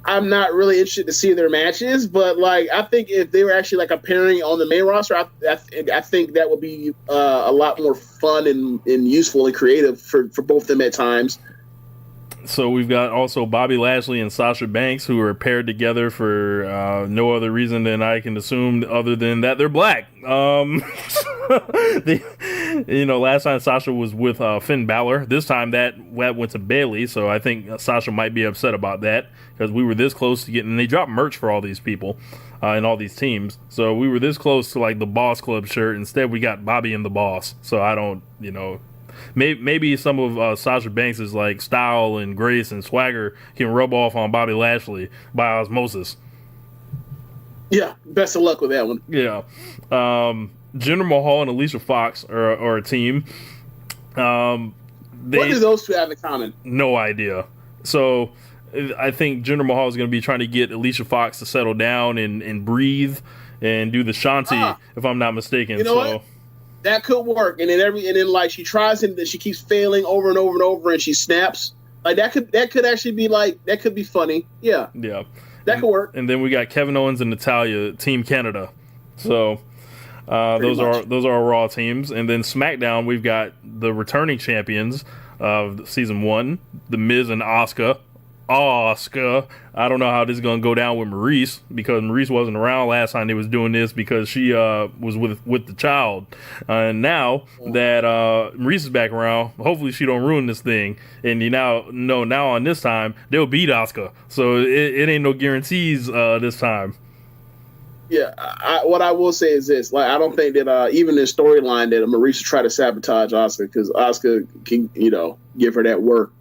[SPEAKER 7] I'm not really interested to see their matches, but like I think if they were actually like a pairing on the main roster, I think that would be a lot more fun and useful and creative for both of them at times.
[SPEAKER 6] So we've got also Bobby Lashley and Sasha Banks, who are paired together for no other reason than I can assume other than that they're black. You know, last time Sasha was with Finn Balor. This time that went to Bayley, so I think Sasha might be upset about that because we were this close to getting. And they dropped merch for all these people and all these teams, so we were this close to like the Boss Club shirt. Instead, we got Bobby and the Boss. So I don't, you know. Maybe some of Sasha Banks' like style and grace and swagger can rub off on Bobby Lashley by osmosis. Yeah,
[SPEAKER 7] best of luck with that one.
[SPEAKER 6] Yeah, Jinder Mahal and Alicia Fox are a team. What
[SPEAKER 7] do those two have in common?
[SPEAKER 6] No idea. So I think Jinder Mahal is going to be trying to get Alicia Fox to settle down and breathe and do the Shanti, if I'm not mistaken.
[SPEAKER 7] You know what? That could work, and then like she tries and she keeps failing over and over and over, and she snaps. Like that could actually be like that could be funny. Yeah, that could work.
[SPEAKER 6] And then we got Kevin Owens and Natalya, Team Canada. So those are our Raw teams, and then SmackDown we've got the returning champions of season 1, The Miz and Asuka. I don't know how this is going to go down with Maurice because Maurice wasn't around last time they was doing this because she was with the child. And now that Maurice is back around, hopefully she don't ruin this thing. And you now on this time, they'll beat Asuka. So it ain't no guarantees this time.
[SPEAKER 7] Yeah, what I will say is this. Like, I don't think that even in storyline that Maurice will try to sabotage Asuka because Asuka can, you know, give her that work.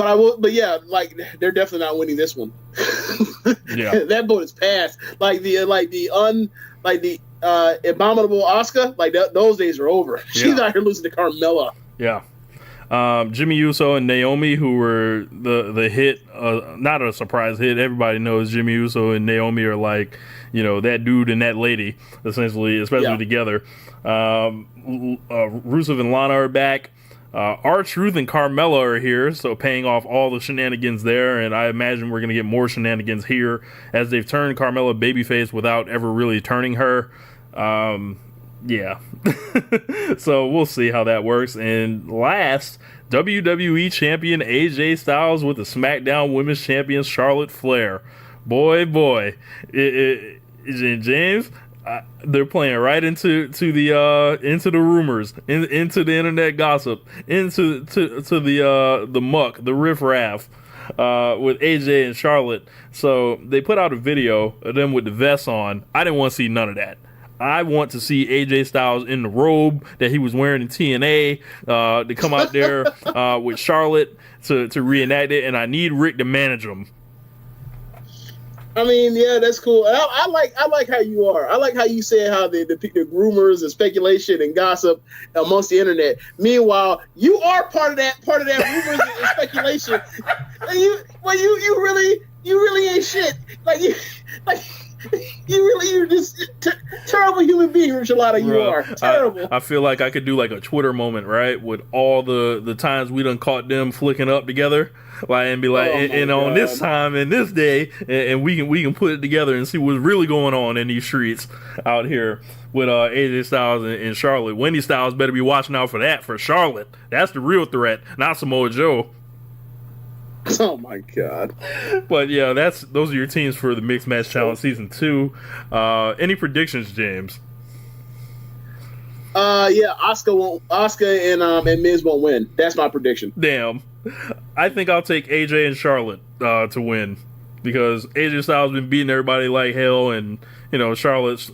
[SPEAKER 7] But yeah, like they're definitely not winning this one.
[SPEAKER 6] Yeah,
[SPEAKER 7] that boat is passed. Like the abominable Asuka, like those days are over. She's out here losing to Carmella.
[SPEAKER 6] Yeah, Jimmy Uso and Naomi, who were the hit, not a surprise hit. Everybody knows Jimmy Uso and Naomi are like, you know, that dude and that lady, essentially, especially together. Rusev and Lana are back. R-Truth and Carmella are here, so paying off all the shenanigans there, and I imagine we're going to get more shenanigans here as they've turned Carmella babyface without ever really turning her. Yeah. So we'll see how that works. And last, WWE Champion AJ Styles with the SmackDown Women's Champion Charlotte Flair. Boy. James, they're playing right into the rumors, into the internet gossip, into the muck, the riffraff, with AJ and Charlotte. So they put out a video of them with the vests on. I didn't want to see none of that. I want to see AJ Styles in the robe that he was wearing in TNA to come out there with Charlotte to reenact it, and I need Rick to manage him.
[SPEAKER 7] I mean, yeah, that's cool. I like how you are. I like how you said how the rumors and speculation and gossip amongst the internet. Meanwhile, you are part of that rumors and speculation. And you really ain't shit. You're just terrible human being, Richalata. You are terrible.
[SPEAKER 6] I feel like I could do like a Twitter moment, right, with all the times we done caught them flicking up together, like, and be like, and on this time and this day, and we can put it together and see what's really going on in these streets out here with AJ Styles and Charlotte. Wendy Styles better be watching out for that, for Charlotte. That's the real threat, not Samoa Joe.
[SPEAKER 7] Oh my god!
[SPEAKER 6] But yeah, those are your teams for the Mixed Match Challenge Season 2. Any predictions, James?
[SPEAKER 7] Yeah, Asuka and Miz won't win. That's my prediction.
[SPEAKER 6] Damn, I think I'll take AJ and Charlotte to win, because AJ Styles been beating everybody like hell, and Charlotte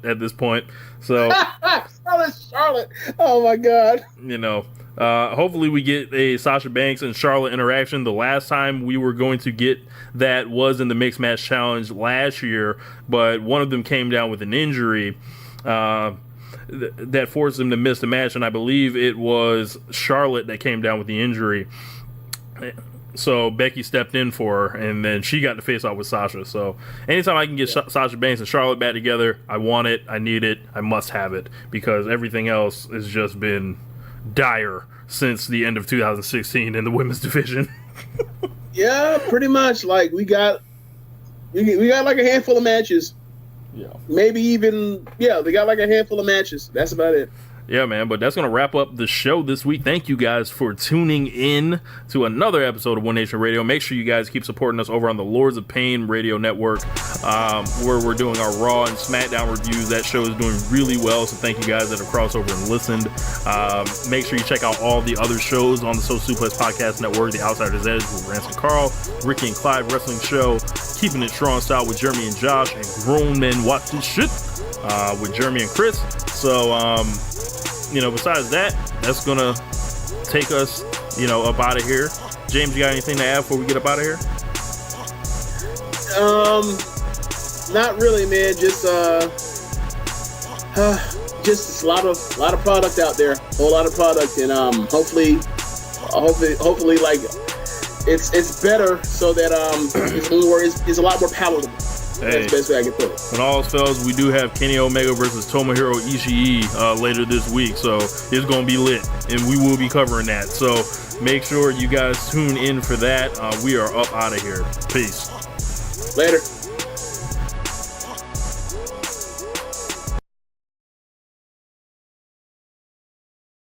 [SPEAKER 6] at this point. So
[SPEAKER 7] Charlotte. Oh my god.
[SPEAKER 6] Hopefully we get a Sasha Banks and Charlotte interaction. The last time we were going to get that was in the Mixed Match Challenge last year, but one of them came down with an injury that forced them to miss the match, and I believe it was Charlotte that came down with the injury. So Becky stepped in for her, and then she got to face off with Sasha. So anytime I can get Sasha Banks and Charlotte back together, I want it, I need it, I must have it, because everything else has just been dire since the end of 2016 in the women's division.
[SPEAKER 7] Yeah, pretty much. Like we got like a handful of matches. Yeah. Maybe even they got like a handful of matches. That's about it.
[SPEAKER 6] Yeah, man, but that's going to wrap up the show this week. Thank you guys for tuning in to another episode of One Nation Radio. Make sure you guys keep supporting us over on the Lords of Pain Radio Network, where we're doing our Raw and SmackDown reviews. That show is doing really well, so thank you guys that have crossed over and listened. Make sure you check out all the other shows on the Social Suplex Podcast Network, The Outsider's Edge with Rance and Carl, Ricky and Clyde Wrestling Show, Keepin It Strong Style with Jeremy and Josh, and Grown Men Watch This Shit with Jeremy and Chris. So, besides that, that's gonna take us, up out of here. James, you got anything to add before we get up out of here?
[SPEAKER 7] Not really, man. Just a lot of product out there, a whole lot of product, and hopefully, like it's better so that it's a lot more palatable. Hey, that's the best way I can put it.
[SPEAKER 6] When all else fails, we do have Kenny Omega versus Tomohiro Ishii later this week, so it's going to be lit, and we will be covering that. So make sure you guys tune in for that. We are up out of here. Peace.
[SPEAKER 7] Later.